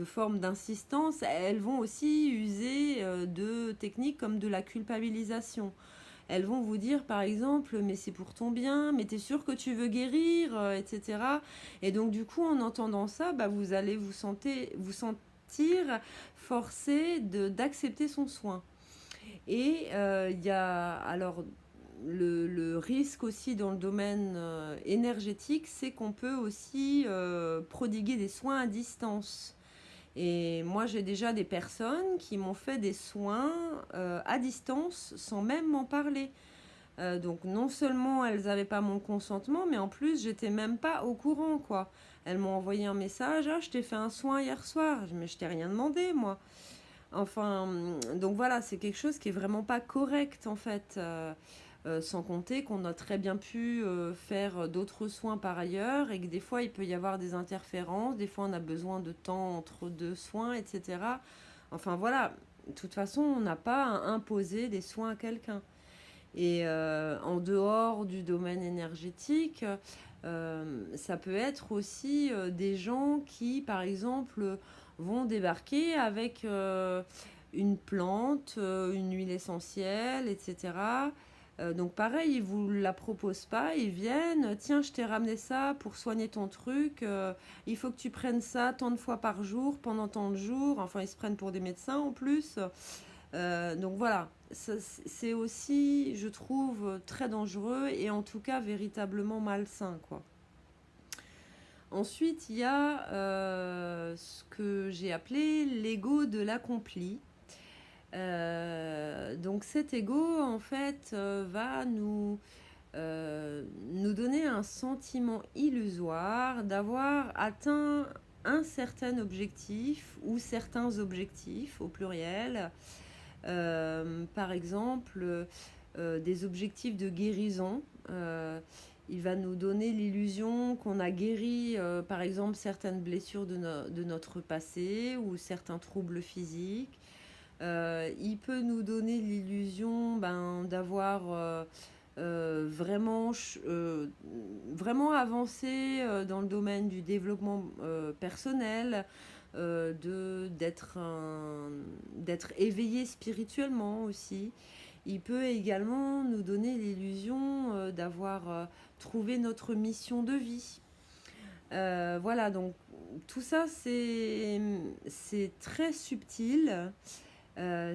formes d'insistance, elles vont aussi user de techniques comme de la culpabilisation. Elles vont vous dire par exemple mais c'est pour ton bien, mais t'es sûr que tu veux guérir, etc. Et donc du coup en entendant ça, vous allez vous sentir forcé d'accepter son soin. Et il y a alors le risque aussi dans le domaine énergétique, c'est qu'on peut aussi prodiguer des soins à distance. Et moi, j'ai déjà des personnes qui m'ont fait des soins à distance sans même m'en parler. Donc non seulement elles n'avaient pas mon consentement, mais en plus, j'étais même pas au courant, quoi. Elles m'ont envoyé un message, ah, je t'ai fait un soin hier soir, mais je t'ai rien demandé, moi. Enfin, donc voilà, c'est quelque chose qui est vraiment pas correct, en fait. Sans compter qu'on a très bien pu faire d'autres soins par ailleurs et que des fois il peut y avoir des interférences, des fois on a besoin de temps entre deux soins, etc. Enfin voilà, de toute façon on n'a pas à imposer des soins à quelqu'un. Et en dehors du domaine énergétique, ça peut être aussi des gens qui par exemple vont débarquer avec une plante, une huile essentielle, etc. Donc pareil, ils vous la proposent pas, ils viennent, tiens, je t'ai ramené ça pour soigner ton truc, il faut que tu prennes ça tant de fois par jour, pendant tant de jours, enfin ils se prennent pour des médecins en plus. Donc voilà, c'est aussi, je trouve, très dangereux et en tout cas véritablement malsain, quoi. Ensuite, il y a ce que j'ai appelé l'ego de l'accompli. Donc cet ego, en fait, va nous donner un sentiment illusoire d'avoir atteint un certain objectif ou certains objectifs au pluriel. Par exemple, des objectifs de guérison. Il va nous donner l'illusion qu'on a guéri, par exemple, certaines blessures de notre passé ou certains troubles physiques. Il peut nous donner l'illusion d'avoir vraiment avancé dans le domaine du développement personnel, d'être éveillé spirituellement aussi. Il peut également nous donner l'illusion d'avoir trouvé notre mission de vie. Voilà, donc tout ça, c'est très subtil.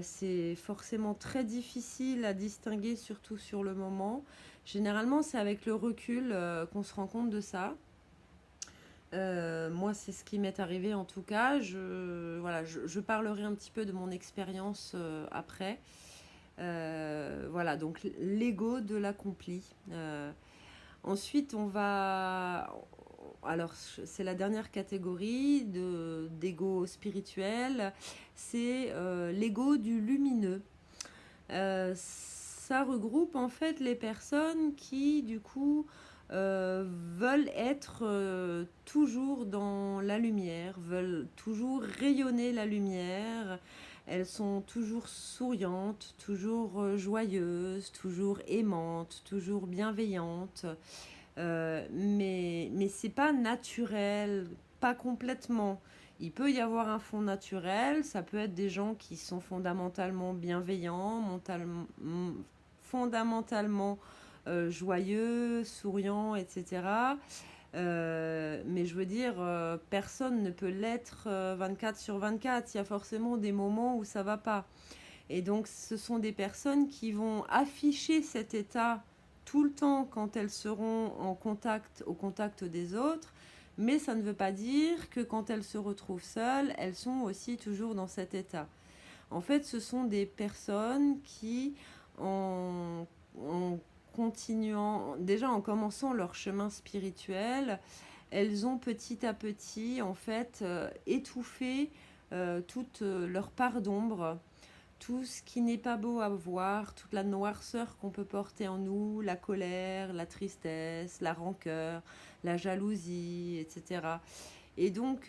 C'est forcément très difficile à distinguer, surtout sur le moment. Généralement, c'est avec le recul qu'on se rend compte de ça. Moi, c'est ce qui m'est arrivé en tout cas. Je parlerai un petit peu de mon expérience après. Voilà, donc l'ego de l'accompli. Ensuite, alors c'est la dernière catégorie d'ego spirituel, c'est l'ego du lumineux. Ça regroupe en fait les personnes qui du coup veulent être toujours dans la lumière, veulent toujours rayonner la lumière. Elles sont toujours souriantes, toujours joyeuses, toujours aimantes, toujours bienveillantes. Mais c'est pas naturel, pas complètement. Il peut y avoir un fond naturel, ça peut être des gens qui sont fondamentalement bienveillants, fondamentalement joyeux, souriants, etc. Mais je veux dire, personne ne peut l'être 24 sur 24. Il y a forcément des moments où ça va pas. Et donc, ce sont des personnes qui vont afficher cet état tout le temps quand elles seront au contact des autres, mais ça ne veut pas dire que quand elles se retrouvent seules, elles sont aussi toujours dans cet état. En fait, ce sont des personnes qui, en continuant, déjà en commençant leur chemin spirituel, elles ont petit à petit, en fait, étouffé toute leur part d'ombre, tout ce qui n'est pas beau à voir, toute la noirceur qu'on peut porter en nous, la colère, la tristesse, la rancœur, la jalousie, etc. Et donc,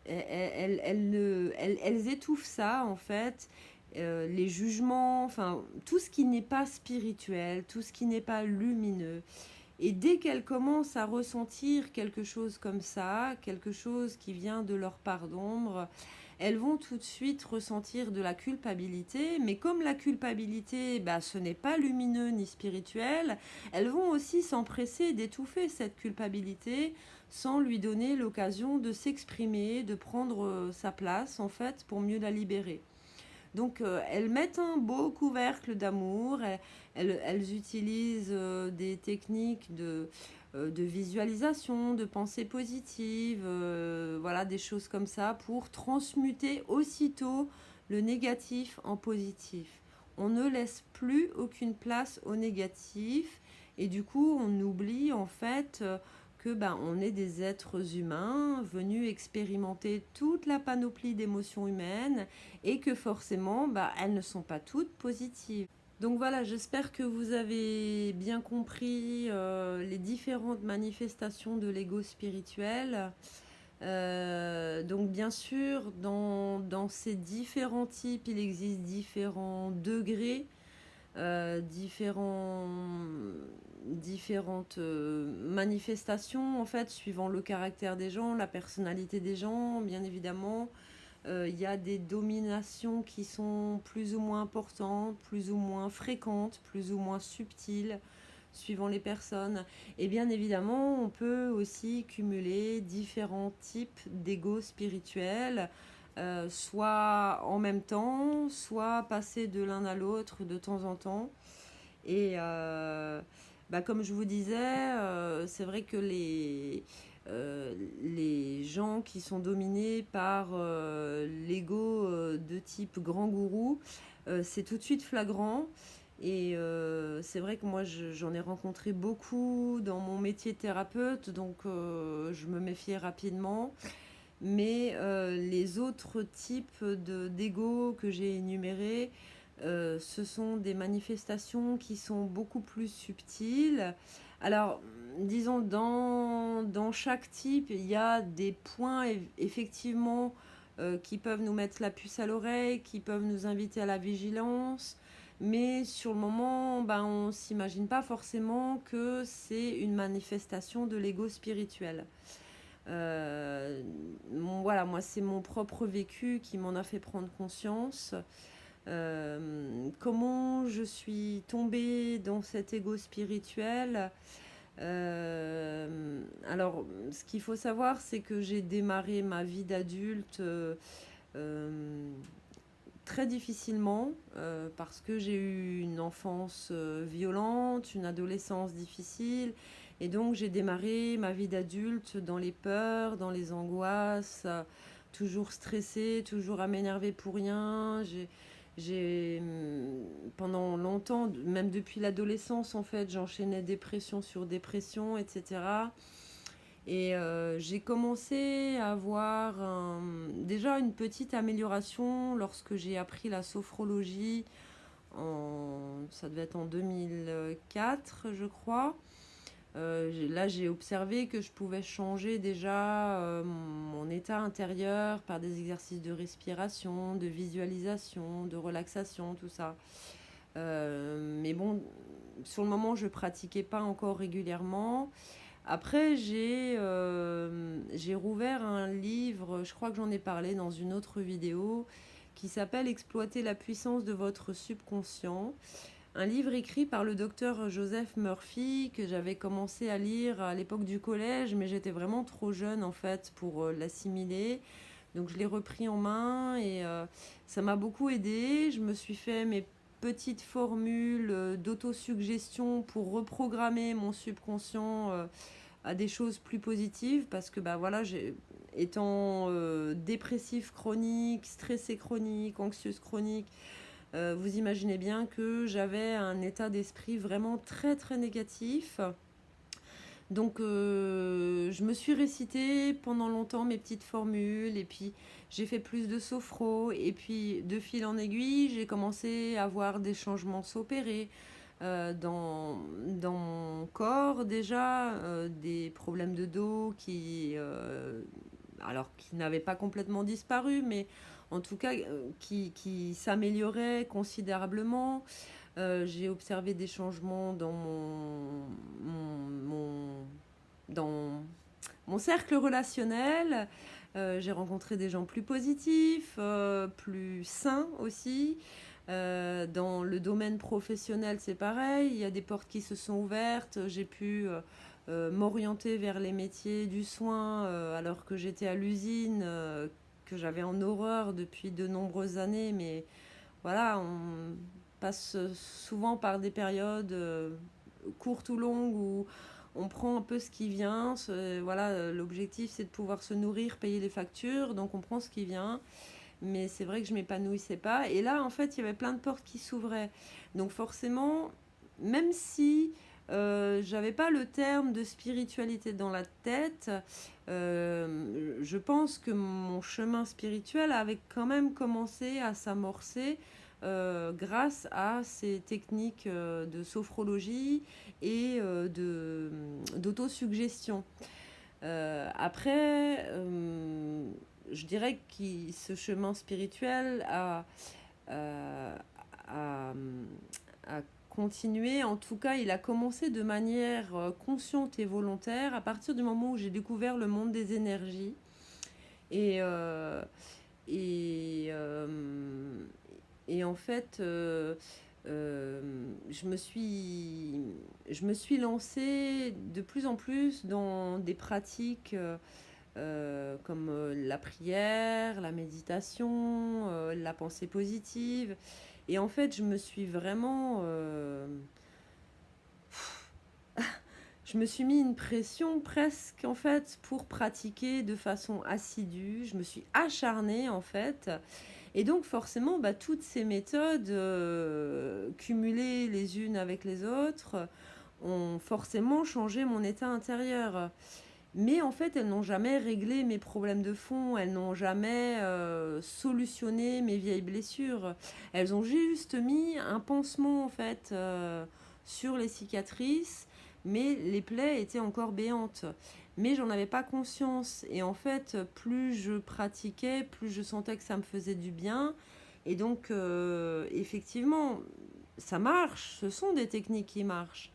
elles étouffent ça, en fait, les jugements, enfin, tout ce qui n'est pas spirituel, tout ce qui n'est pas lumineux. Et dès qu'elles commencent à ressentir quelque chose comme ça, quelque chose qui vient de leur part d'ombre, elles vont tout de suite ressentir de la culpabilité. Mais comme la culpabilité, bah, ce n'est pas lumineux ni spirituel, elles vont aussi s'empresser d'étouffer cette culpabilité sans lui donner l'occasion de s'exprimer, de prendre sa place en fait pour mieux la libérer. Donc elles mettent un beau couvercle d'amour, elles utilisent des techniques de visualisation, de pensée positive, voilà, des choses comme ça pour transmuter aussitôt le négatif en positif. On ne laisse plus aucune place au négatif et du coup on oublie en fait que on est des êtres humains venus expérimenter toute la panoplie d'émotions humaines et que forcément elles ne sont pas toutes positives. Donc voilà, j'espère que vous avez bien compris les différentes manifestations de l'ego spirituel. Donc bien sûr, dans ces différents types, il existe différents degrés, différentes manifestations, en fait, suivant le caractère des gens, la personnalité des gens, bien évidemment. Il y a des dominations qui sont plus ou moins importantes, plus ou moins fréquentes, plus ou moins subtiles, suivant les personnes. Et bien évidemment, on peut aussi cumuler différents types d'ego spirituels, soit en même temps, soit passer de l'un à l'autre de temps en temps. Et comme je vous disais, c'est vrai que les gens qui sont dominés par l'ego de type grand gourou, c'est tout de suite flagrant. Et c'est vrai que moi, j'en ai rencontré beaucoup dans mon métier de thérapeute, donc je me méfiais rapidement. Mais les autres types d'ego que j'ai énumérés, ce sont des manifestations qui sont beaucoup plus subtiles. Alors, disons, dans chaque type, il y a des points effectivement qui peuvent nous mettre la puce à l'oreille, qui peuvent nous inviter à la vigilance. Mais sur le moment, on ne s'imagine pas forcément que c'est une manifestation de l'ego spirituel. Voilà, moi, c'est mon propre vécu qui m'en a fait prendre conscience. Comment je suis tombée dans cet ego spirituel. Alors, ce qu'il faut savoir, c'est que j'ai démarré ma vie d'adulte très difficilement parce que j'ai eu une enfance violente, une adolescence difficile. Et donc, j'ai démarré ma vie d'adulte dans les peurs, dans les angoisses, toujours stressée, toujours à m'énerver pour rien. Pendant longtemps, même depuis l'adolescence, en fait, j'enchaînais dépression sur dépression, etc. Et j'ai commencé à avoir déjà une petite amélioration lorsque j'ai appris la sophrologie. Ça devait être en 2004, je crois. Là, j'ai observé que je pouvais changer déjà mon état intérieur par des exercices de respiration, de visualisation, de relaxation, tout ça. Mais bon, sur le moment, je pratiquais pas encore régulièrement. Après, j'ai rouvert un livre, je crois que j'en ai parlé dans une autre vidéo, qui s'appelle Exploiter la puissance de votre subconscient. Un livre écrit par le docteur Joseph Murphy que j'avais commencé à lire à l'époque du collège, mais j'étais vraiment trop jeune en fait pour l'assimiler. Donc je l'ai repris en main et ça m'a beaucoup aidé. Je me suis fait mes petites formules d'autosuggestion pour reprogrammer mon subconscient à des choses plus positives parce que bah voilà, étant dépressif chronique, stressé chronique, anxieuse chronique, vous imaginez bien que j'avais un état d'esprit vraiment très très négatif. Donc je me suis récité pendant longtemps mes petites formules et puis j'ai fait plus de sophro et puis de fil en aiguille j'ai commencé à voir des changements s'opérer dans mon corps déjà, des problèmes de dos qui n'avaient pas complètement disparu mais en tout cas qui s'amélioraient considérablement. J'ai observé des changements dans mon cercle relationnel. J'ai rencontré des gens plus positifs, plus sains aussi. Dans le domaine professionnel, c'est pareil. Il y a des portes qui se sont ouvertes. J'ai pu m'orienter vers les métiers du soin alors que j'étais à l'usine, que j'avais en horreur depuis de nombreuses années. Mais voilà, on passe souvent par des périodes courtes ou longues où on prend un peu ce qui vient. Voilà, l'objectif c'est de pouvoir se nourrir, payer les factures, donc on prend ce qui vient. Mais c'est vrai que je m'épanouissais pas. Et là, en fait, il y avait plein de portes qui s'ouvraient. Donc forcément, même si j'avais pas le terme de spiritualité dans la tête, je pense que mon chemin spirituel avait quand même commencé à s'amorcer grâce à ces techniques de sophrologie et d'autosuggestion. Après, je dirais que ce chemin spirituel euh, a, a continué. En tout cas, il a commencé de manière consciente et volontaire à partir du moment où j'ai découvert le monde des énergies. Et, euh, et, euh, et en fait, je me suis lancée de plus en plus dans des pratiques comme la prière, la méditation, la pensée positive. Et en fait, je me suis mis une pression presque en fait pour pratiquer de façon assidue. Je me suis acharnée en fait. Et donc forcément, bah, toutes ces méthodes cumulées les unes avec les autres ont forcément changé mon état intérieur. Mais en fait, elles n'ont jamais réglé mes problèmes de fond, elles n'ont jamais solutionné mes vieilles blessures. Elles ont juste mis un pansement en fait sur les cicatrices, mais les plaies étaient encore béantes. Mais j'en avais pas conscience. Et en fait, plus je pratiquais, plus je sentais que ça me faisait du bien. Et donc, effectivement, ça marche. Ce sont des techniques qui marchent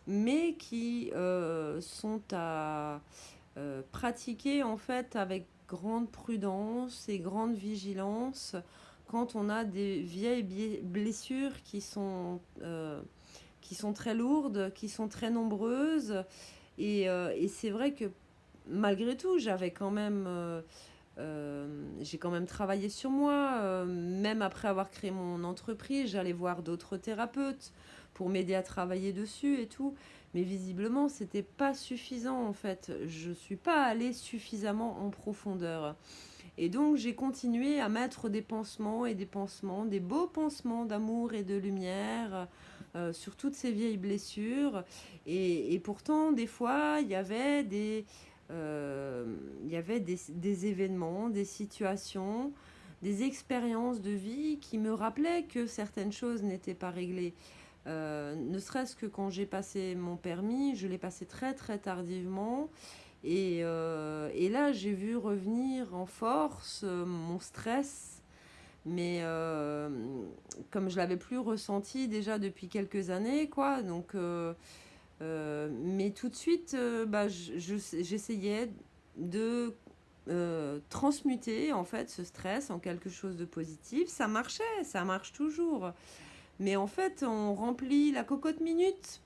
mais qui sont à pratiquer en fait avec grande prudence et grande vigilance quand on a des vieilles blessures qui sont très lourdes, qui sont très nombreuses. Et c'est vrai que malgré tout, j'ai quand même travaillé sur moi. Même après avoir créé mon entreprise, j'allais voir d'autres thérapeutes pour m'aider à travailler dessus et tout. Mais visiblement, c'était pas suffisant en fait. Je suis pas allée suffisamment en profondeur. Et donc, j'ai continué à mettre des pansements et des pansements, des beaux pansements d'amour et de lumière sur toutes ces vieilles blessures. Et pourtant, des fois, il y avait Il y avait des événements, des situations, des expériences de vie qui me rappelaient que certaines choses n'étaient pas réglées. Ne serait-ce que quand j'ai passé mon permis, je l'ai passé très très tardivement. Et là, j'ai vu revenir en force mon stress, mais comme je l'avais plus ressenti déjà depuis quelques années, quoi. Donc, mais tout de suite, j'essayais de transmuter en fait ce stress en quelque chose de positif. Ça marchait, ça marche toujours. Mais en fait, on remplit la cocotte minute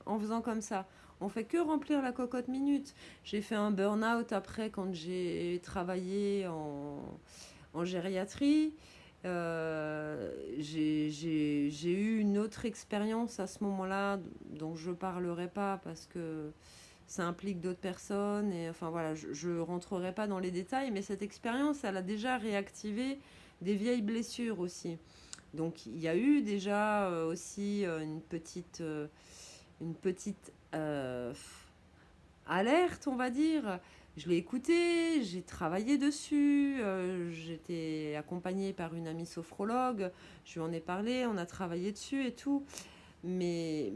en faisant comme ça. On fait que remplir la cocotte minute. J'ai fait un burn-out après quand j'ai travaillé en gériatrie. J'ai eu une autre expérience à ce moment-là dont je ne parlerai pas parce que ça implique d'autres personnes. Et enfin voilà, je ne rentrerai pas dans les détails, mais cette expérience, elle a déjà réactivé des vieilles blessures aussi. Donc il y a eu déjà aussi une petite alerte, on va dire. Je l'ai écouté, j'ai travaillé dessus, j'étais accompagnée par une amie sophrologue, je lui en ai parlé, on a travaillé dessus et tout. Mais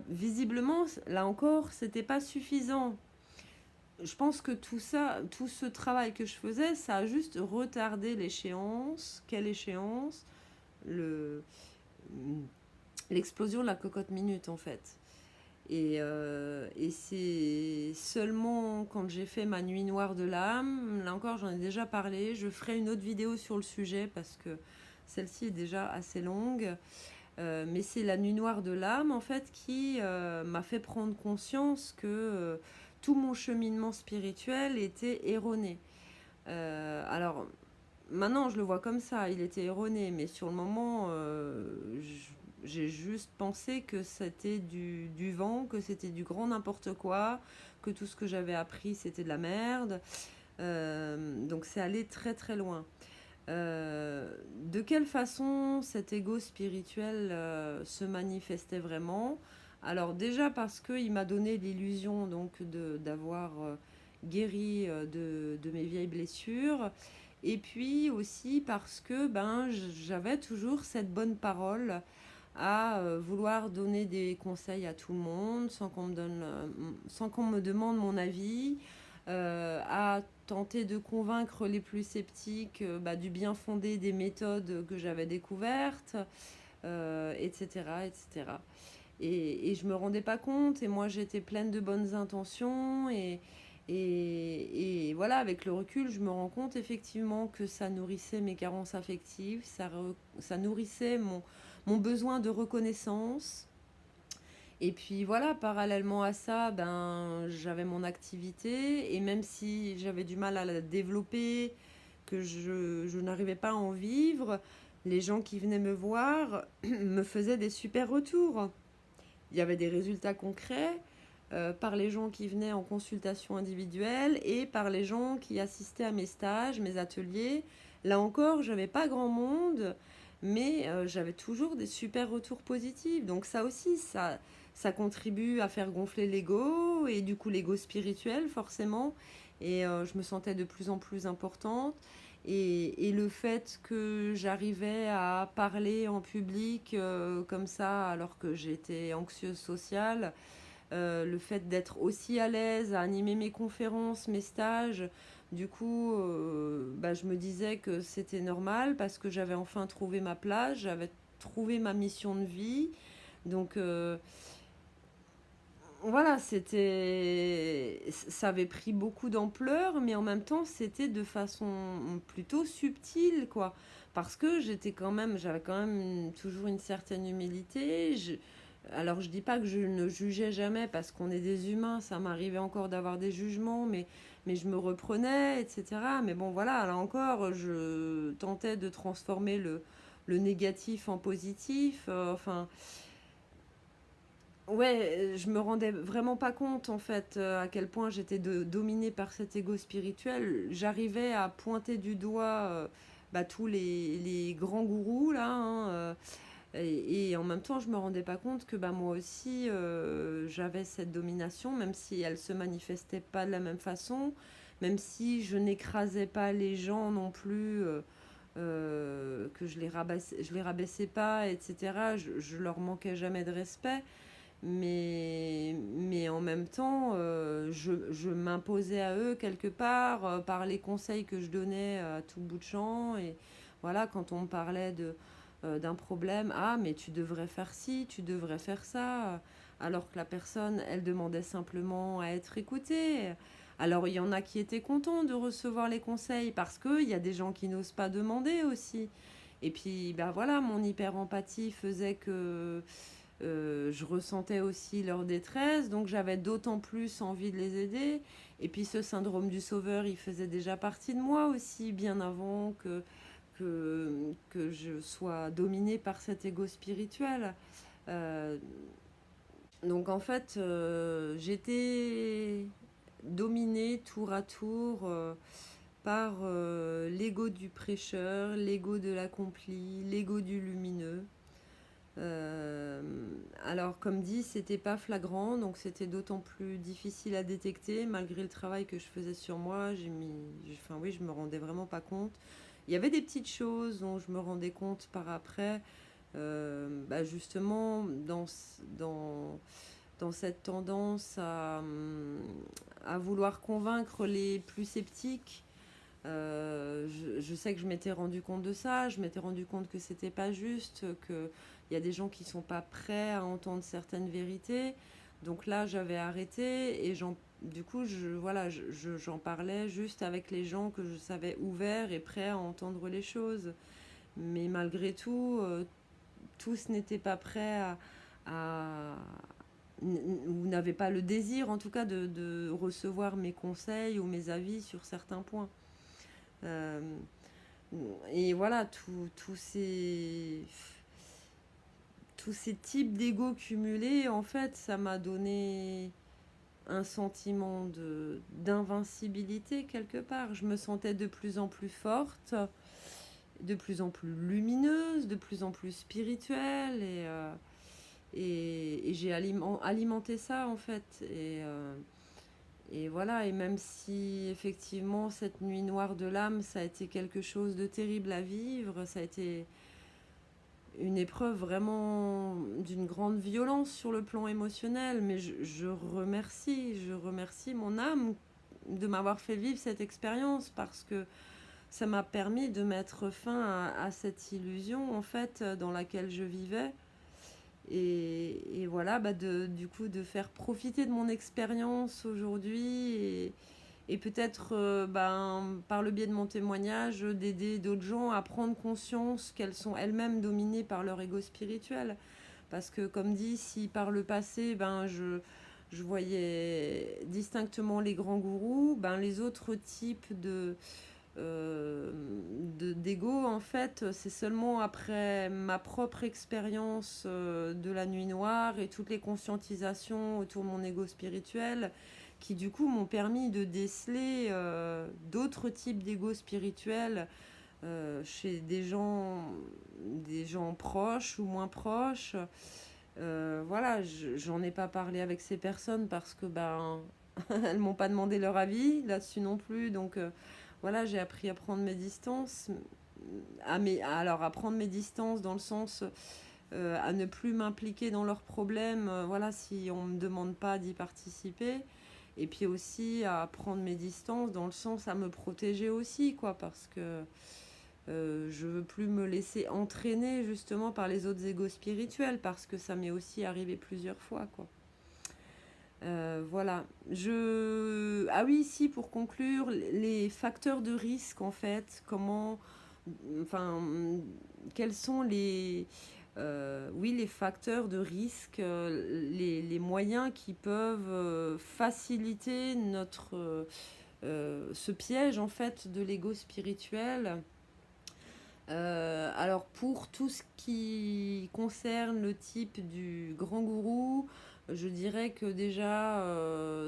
visiblement, là encore, c'était pas suffisant. Je pense que tout ça, tout ce travail que je faisais, ça a juste retardé l'échéance. Quelle échéance? Le, L'explosion de la cocotte minute, en fait. Et c'est seulement quand j'ai fait ma nuit noire de l'âme, là encore j'en ai déjà parlé, je ferai une autre vidéo sur le sujet parce que celle-ci est déjà assez longue. Mais c'est la nuit noire de l'âme en fait qui m'a fait prendre conscience que tout mon cheminement spirituel était erroné. Alors maintenant je le vois comme ça, il était erroné, mais sur le moment j'ai juste pensé que c'était du vent, que c'était du grand n'importe quoi, que tout ce que j'avais appris c'était de la merde. Donc c'est allé très très loin. De quelle façon cet ego spirituel se manifestait vraiment? Alors déjà parce qu'il m'a donné l'illusion donc d'avoir guéri de mes vieilles blessures, et puis aussi parce que j'avais toujours cette bonne parole à vouloir donner des conseils à tout le monde sans qu'on me demande mon avis, à tenter de convaincre les plus sceptiques du bien fondé des méthodes que j'avais découvertes, etc., etc. Et je me rendais pas compte, et moi j'étais pleine de bonnes intentions, et voilà, avec le recul, je me rends compte effectivement que ça nourrissait mes carences affectives, ça nourrissait mon besoin de reconnaissance. Et puis voilà, parallèlement à ça, j'avais mon activité, et même si j'avais du mal à la développer, que je n'arrivais pas à en vivre, les gens qui venaient me voir me faisaient des super retours. Il y avait des résultats concrets par les gens qui venaient en consultation individuelle et par les gens qui assistaient à mes stages, mes ateliers. Là encore, j'avais pas grand monde, mais j'avais toujours des super retours positifs. Donc ça aussi, ça contribue à faire gonfler l'ego, et du coup l'ego spirituel forcément. Et je me sentais de plus en plus importante. Et le fait que j'arrivais à parler en public comme ça alors que j'étais anxieuse sociale, le fait d'être aussi à l'aise à animer mes conférences, mes stages, du coup, je me disais que c'était normal parce que j'avais enfin trouvé ma place, j'avais trouvé ma mission de vie. Donc voilà, ça avait pris beaucoup d'ampleur, mais en même temps, c'était de façon plutôt subtile, quoi. Parce que j'avais quand même toujours une certaine humilité. Alors, je dis pas que je ne jugeais jamais parce qu'on est des humains, ça m'arrivait encore d'avoir des jugements, mais je me reprenais, etc. Mais bon, voilà, là encore, je tentais de transformer le négatif en positif. Enfin. Ouais, je me rendais vraiment pas compte en fait à quel point j'étais dominée par cet ego spirituel. J'arrivais à pointer du doigt tous les grands gourous là, hein, Et en même temps, je me rendais pas compte que bah, moi aussi, j'avais cette domination, même si elle se manifestait pas de la même façon, même si je n'écrasais pas les gens non plus, que je les rabaissais pas, etc. Je leur manquais jamais de respect. Mais en même temps, je m'imposais à eux quelque part par les conseils que je donnais à tout bout de champ. Et voilà, quand on me parlait d'un problème, ah, mais tu devrais faire ci, tu devrais faire ça, alors que la personne, elle demandait simplement à être écoutée. Alors, il y en a qui étaient contents de recevoir les conseils parce qu'il y a des gens qui n'osent pas demander aussi. Et puis, ben voilà, mon hyper-empathie faisait que je ressentais aussi leur détresse, donc j'avais d'autant plus envie de les aider. Et puis ce syndrome du sauveur, il faisait déjà partie de moi aussi, bien avant que je sois dominée par cet ego spirituel. Euh, donc en fait, j'étais dominée tour à tour par l'ego du prêcheur, l'ego de l'accompli, l'ego du lumineux. Euh, alors, comme dit, c'était pas flagrant, donc c'était d'autant plus difficile à détecter, malgré le travail que je faisais sur moi. Enfin oui, je me rendais vraiment pas compte. Il y avait des petites choses dont je me rendais compte par après, bah justement dans cette tendance à vouloir convaincre les plus sceptiques. Je sais que je m'étais rendu compte de ça, je m'étais rendu compte que c'était pas juste, qu'il y a des gens qui sont pas prêts à entendre certaines vérités. Donc là, j'avais arrêté et du coup, j'en parlais juste avec les gens que je savais ouverts et prêts à entendre les choses. Mais malgré tout, tous n'étaient pas prêts à ou n'avaient pas le désir, en tout cas, de recevoir mes conseils ou mes avis sur certains points. Euh, et voilà, tous ces types d'ego cumulés, en fait, ça m'a donné un sentiment d'invincibilité quelque part. Je me sentais de plus en plus forte, de plus en plus lumineuse, de plus en plus spirituelle. Et j'ai alimenté ça, en fait. Et voilà, et même si effectivement cette nuit noire de l'âme, ça a été quelque chose de terrible à vivre, ça a été une épreuve vraiment d'une grande violence sur le plan émotionnel, mais je remercie mon âme de m'avoir fait vivre cette expérience parce que ça m'a permis de mettre fin à cette illusion en fait dans laquelle je vivais. Et voilà, bah du coup, de faire profiter de mon expérience aujourd'hui et peut-être par le biais de mon témoignage, d'aider d'autres gens à prendre conscience qu'elles sont elles-mêmes dominées par leur ego spirituel. Parce que, comme dit, si par le passé, je voyais distinctement les grands gourous, les autres types d'ego, en fait, c'est seulement après ma propre expérience de la nuit noire et toutes les conscientisations autour de mon ego spirituel qui, du coup, m'ont permis de déceler d'autres types d'ego spirituels chez des gens proches ou moins proches. Voilà, j'en ai pas parlé avec ces personnes parce que elles m'ont pas demandé leur avis là-dessus non plus, donc voilà, j'ai appris à prendre mes distances, alors à prendre mes distances dans le sens à ne plus m'impliquer dans leurs problèmes, voilà, si on me demande pas d'y participer, et puis aussi à prendre mes distances dans le sens à me protéger aussi, quoi, parce que je veux plus me laisser entraîner justement par les autres égos spirituels, parce que ça m'est aussi arrivé plusieurs fois, quoi. Voilà. Ah oui, si, pour conclure, les facteurs de risque, en fait, enfin, quels sont oui, les facteurs de risque, les moyens qui peuvent faciliter ce piège, en fait, de l'ego spirituel. Alors pour tout ce qui concerne le type du grand gourou, je dirais que déjà,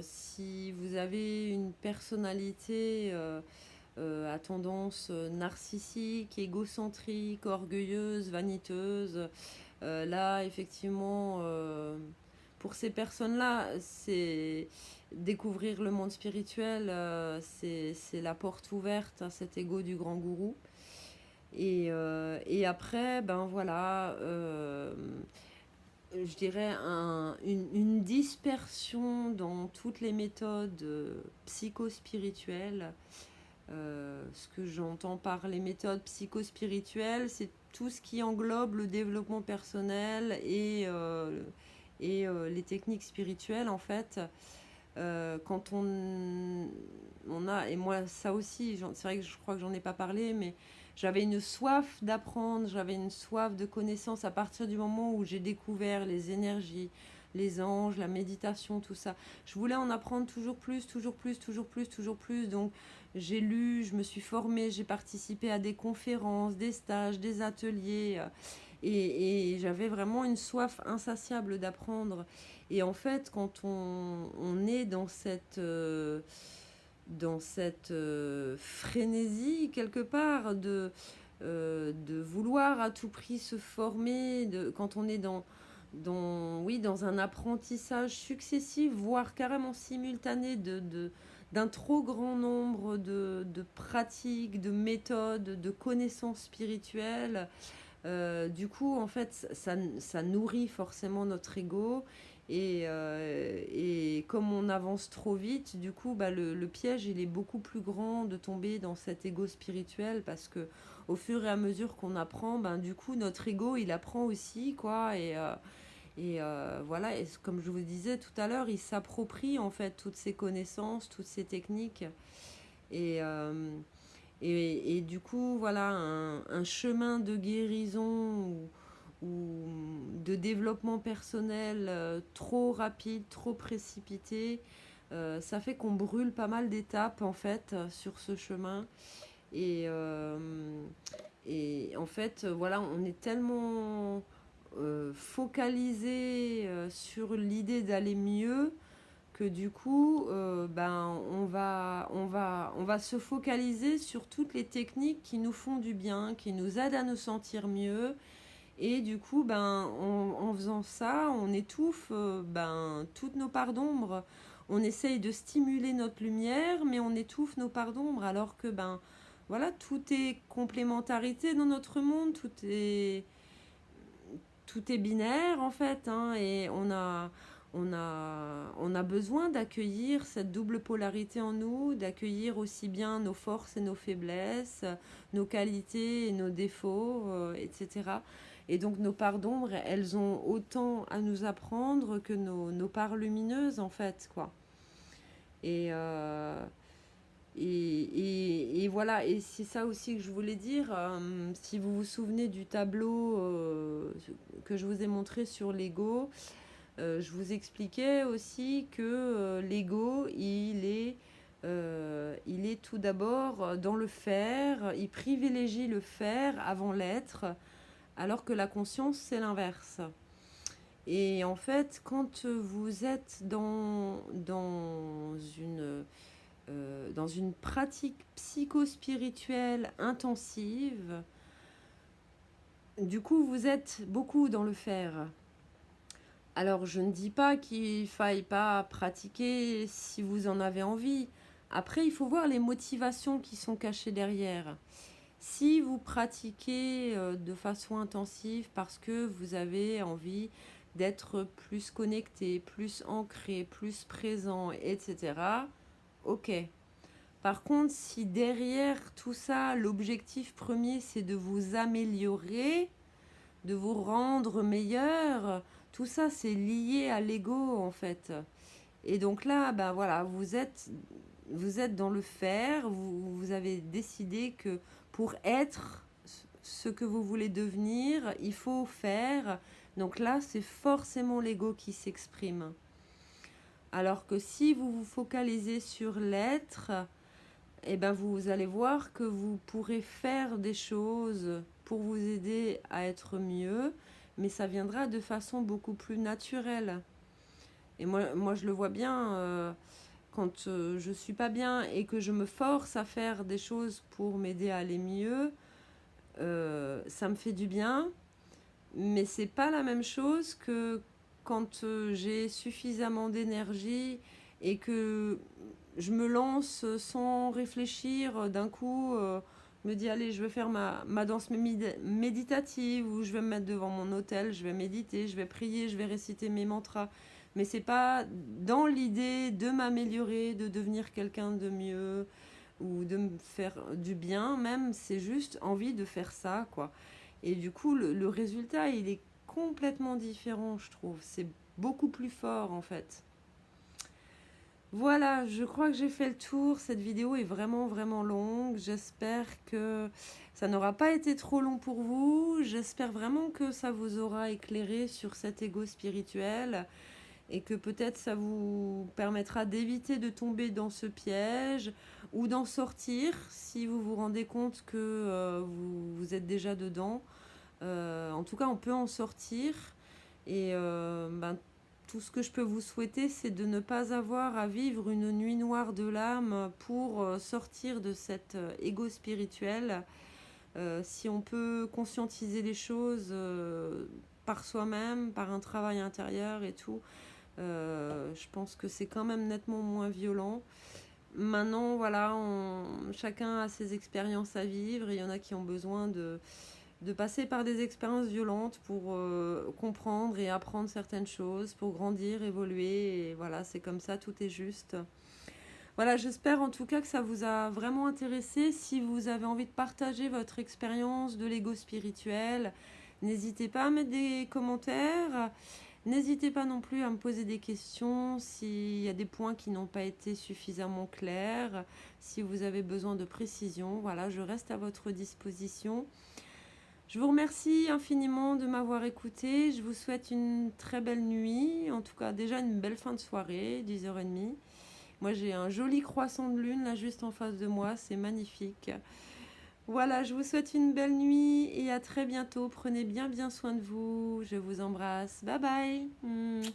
si vous avez une personnalité à tendance narcissique, égocentrique, orgueilleuse, vaniteuse, Là, effectivement, pour ces personnes-là, c'est découvrir le monde spirituel, c'est la porte ouverte à cet ego du grand gourou. Et après, ben voilà, je dirais une dispersion dans toutes les méthodes psychospirituelles. Ce que j'entends par les méthodes psychospirituelles, c'est tout ce qui englobe le développement personnel et les techniques spirituelles, en fait. Quand on a, et moi ça aussi, c'est vrai que je crois que j'en ai pas parlé, mais j'avais une soif d'apprendre, j'avais une soif de connaissance à partir du moment où j'ai découvert les énergies, les anges, la méditation, tout ça. Je voulais en apprendre toujours plus, toujours plus, toujours plus, toujours plus. Donc j'ai lu, je me suis formée, j'ai participé à des conférences, des stages, des ateliers. Et j'avais vraiment une soif insatiable d'apprendre. Et en fait, quand on est dans cette frénésie, quelque part, de vouloir à tout prix se former, quand on est oui, dans un apprentissage successif, voire carrément simultané d'un trop grand nombre de pratiques, de méthodes, de connaissances spirituelles, du coup, en fait, ça nourrit forcément notre ego. Et comme on avance trop vite, du coup, bah, le piège, il est beaucoup plus grand de tomber dans cet ego spirituel parce que au fur et à mesure qu'on apprend, ben, du coup, notre ego, il apprend aussi, quoi. Voilà, et comme je vous disais tout à l'heure, il s'approprie en fait toutes ces connaissances, toutes ces techniques. Et, euh, et du coup, voilà, un chemin de guérison ou de développement personnel trop rapide, trop précipité, ça fait qu'on brûle pas mal d'étapes en fait sur ce chemin. Et, euh, et en fait, voilà, on est tellement focalisé sur l'idée d'aller mieux que du coup, ben, on va se focaliser sur toutes les techniques qui nous font du bien, qui nous aident à nous sentir mieux. Et du coup, ben, en faisant ça, on étouffe ben, toutes nos parts d'ombre. On essaye de stimuler notre lumière, mais on étouffe nos parts d'ombre, alors que ben, voilà, tout est complémentarité dans notre monde, tout est binaire en fait, hein, et on a besoin d'accueillir cette double polarité en nous, d'accueillir aussi bien nos forces et nos faiblesses, nos qualités et nos défauts, etc. Et donc nos parts d'ombre, elles ont autant à nous apprendre que nos parts lumineuses en fait, quoi. Et, euh, et voilà, et c'est ça aussi que je voulais dire. Si vous vous souvenez du tableau que je vous ai montré sur l'ego, je vous expliquais aussi que l'ego, il est tout d'abord dans le faire, il privilégie le faire avant l'être, alors que la conscience, c'est l'inverse. Et en fait, quand vous êtes dans une pratique psychospirituelle intensive, du coup, vous êtes beaucoup dans le faire. Alors, je ne dis pas qu'il ne faille pas pratiquer si vous en avez envie. Après, il faut voir les motivations qui sont cachées derrière. Si vous pratiquez de façon intensive parce que vous avez envie d'être plus connecté, plus ancré, plus présent, etc., ok. Par contre, si derrière tout ça, l'objectif premier, c'est de vous améliorer, de vous rendre meilleur, tout ça, c'est lié à l'ego, en fait. Et donc là, ben voilà, vous êtes dans le faire, vous avez décidé que pour être ce que vous voulez devenir, il faut faire. Donc là, c'est forcément l'ego qui s'exprime. Alors que si vous vous focalisez sur l'être, eh ben vous allez voir que vous pourrez faire des choses pour vous aider à être mieux, mais ça viendra de façon beaucoup plus naturelle. Et moi je le vois bien quand je suis pas bien et que je me force à faire des choses pour m'aider à aller mieux, ça me fait du bien. Mais c'est pas la même chose que quand j'ai suffisamment d'énergie et que je me lance sans réfléchir. D'un coup, je me dis, allez, je vais faire ma danse méditative ou je vais me mettre devant mon hôtel, je vais méditer, je vais prier, je vais réciter mes mantras. Mais c'est pas dans l'idée de m'améliorer, de devenir quelqu'un de mieux ou de me faire du bien, même, c'est juste envie de faire ça, quoi. Et du coup, le résultat, il est complètement différent, je trouve. C'est beaucoup plus fort, en fait. Voilà, je crois que j'ai fait le tour. Cette vidéo est vraiment, vraiment longue. J'espère que ça n'aura pas été trop long pour vous. J'espère vraiment que ça vous aura éclairé sur cet ego spirituel et que peut-être ça vous permettra d'éviter de tomber dans ce piège ou d'en sortir si vous vous rendez compte que vous êtes déjà dedans. En tout cas, on peut en sortir. Et tout ce que je peux vous souhaiter, c'est de ne pas avoir à vivre une nuit noire de l'âme pour sortir de cet ego spirituel. Si on peut conscientiser les choses par soi-même, par un travail intérieur et tout, je pense que c'est quand même nettement moins violent. Maintenant, voilà, chacun a ses expériences à vivre. Il y en a qui ont besoin de passer par des expériences violentes pour comprendre et apprendre certaines choses, pour grandir, évoluer. Et voilà, c'est comme ça, tout est juste. Voilà, j'espère en tout cas que ça vous a vraiment intéressé. Si vous avez envie de partager votre expérience de l'ego spirituel, n'hésitez pas à mettre des commentaires. N'hésitez pas non plus à me poser des questions s'il y a des points qui n'ont pas été suffisamment clairs, si vous avez besoin de précision. Voilà, je reste à votre disposition. Je vous remercie infiniment de m'avoir écouté. Je vous souhaite une très belle nuit, en tout cas déjà une belle fin de soirée, 10h30. Moi j'ai un joli croissant de lune là juste en face de moi, c'est magnifique. Voilà, je vous souhaite une belle nuit et à très bientôt. Prenez bien soin de vous. Je vous embrasse. Bye bye.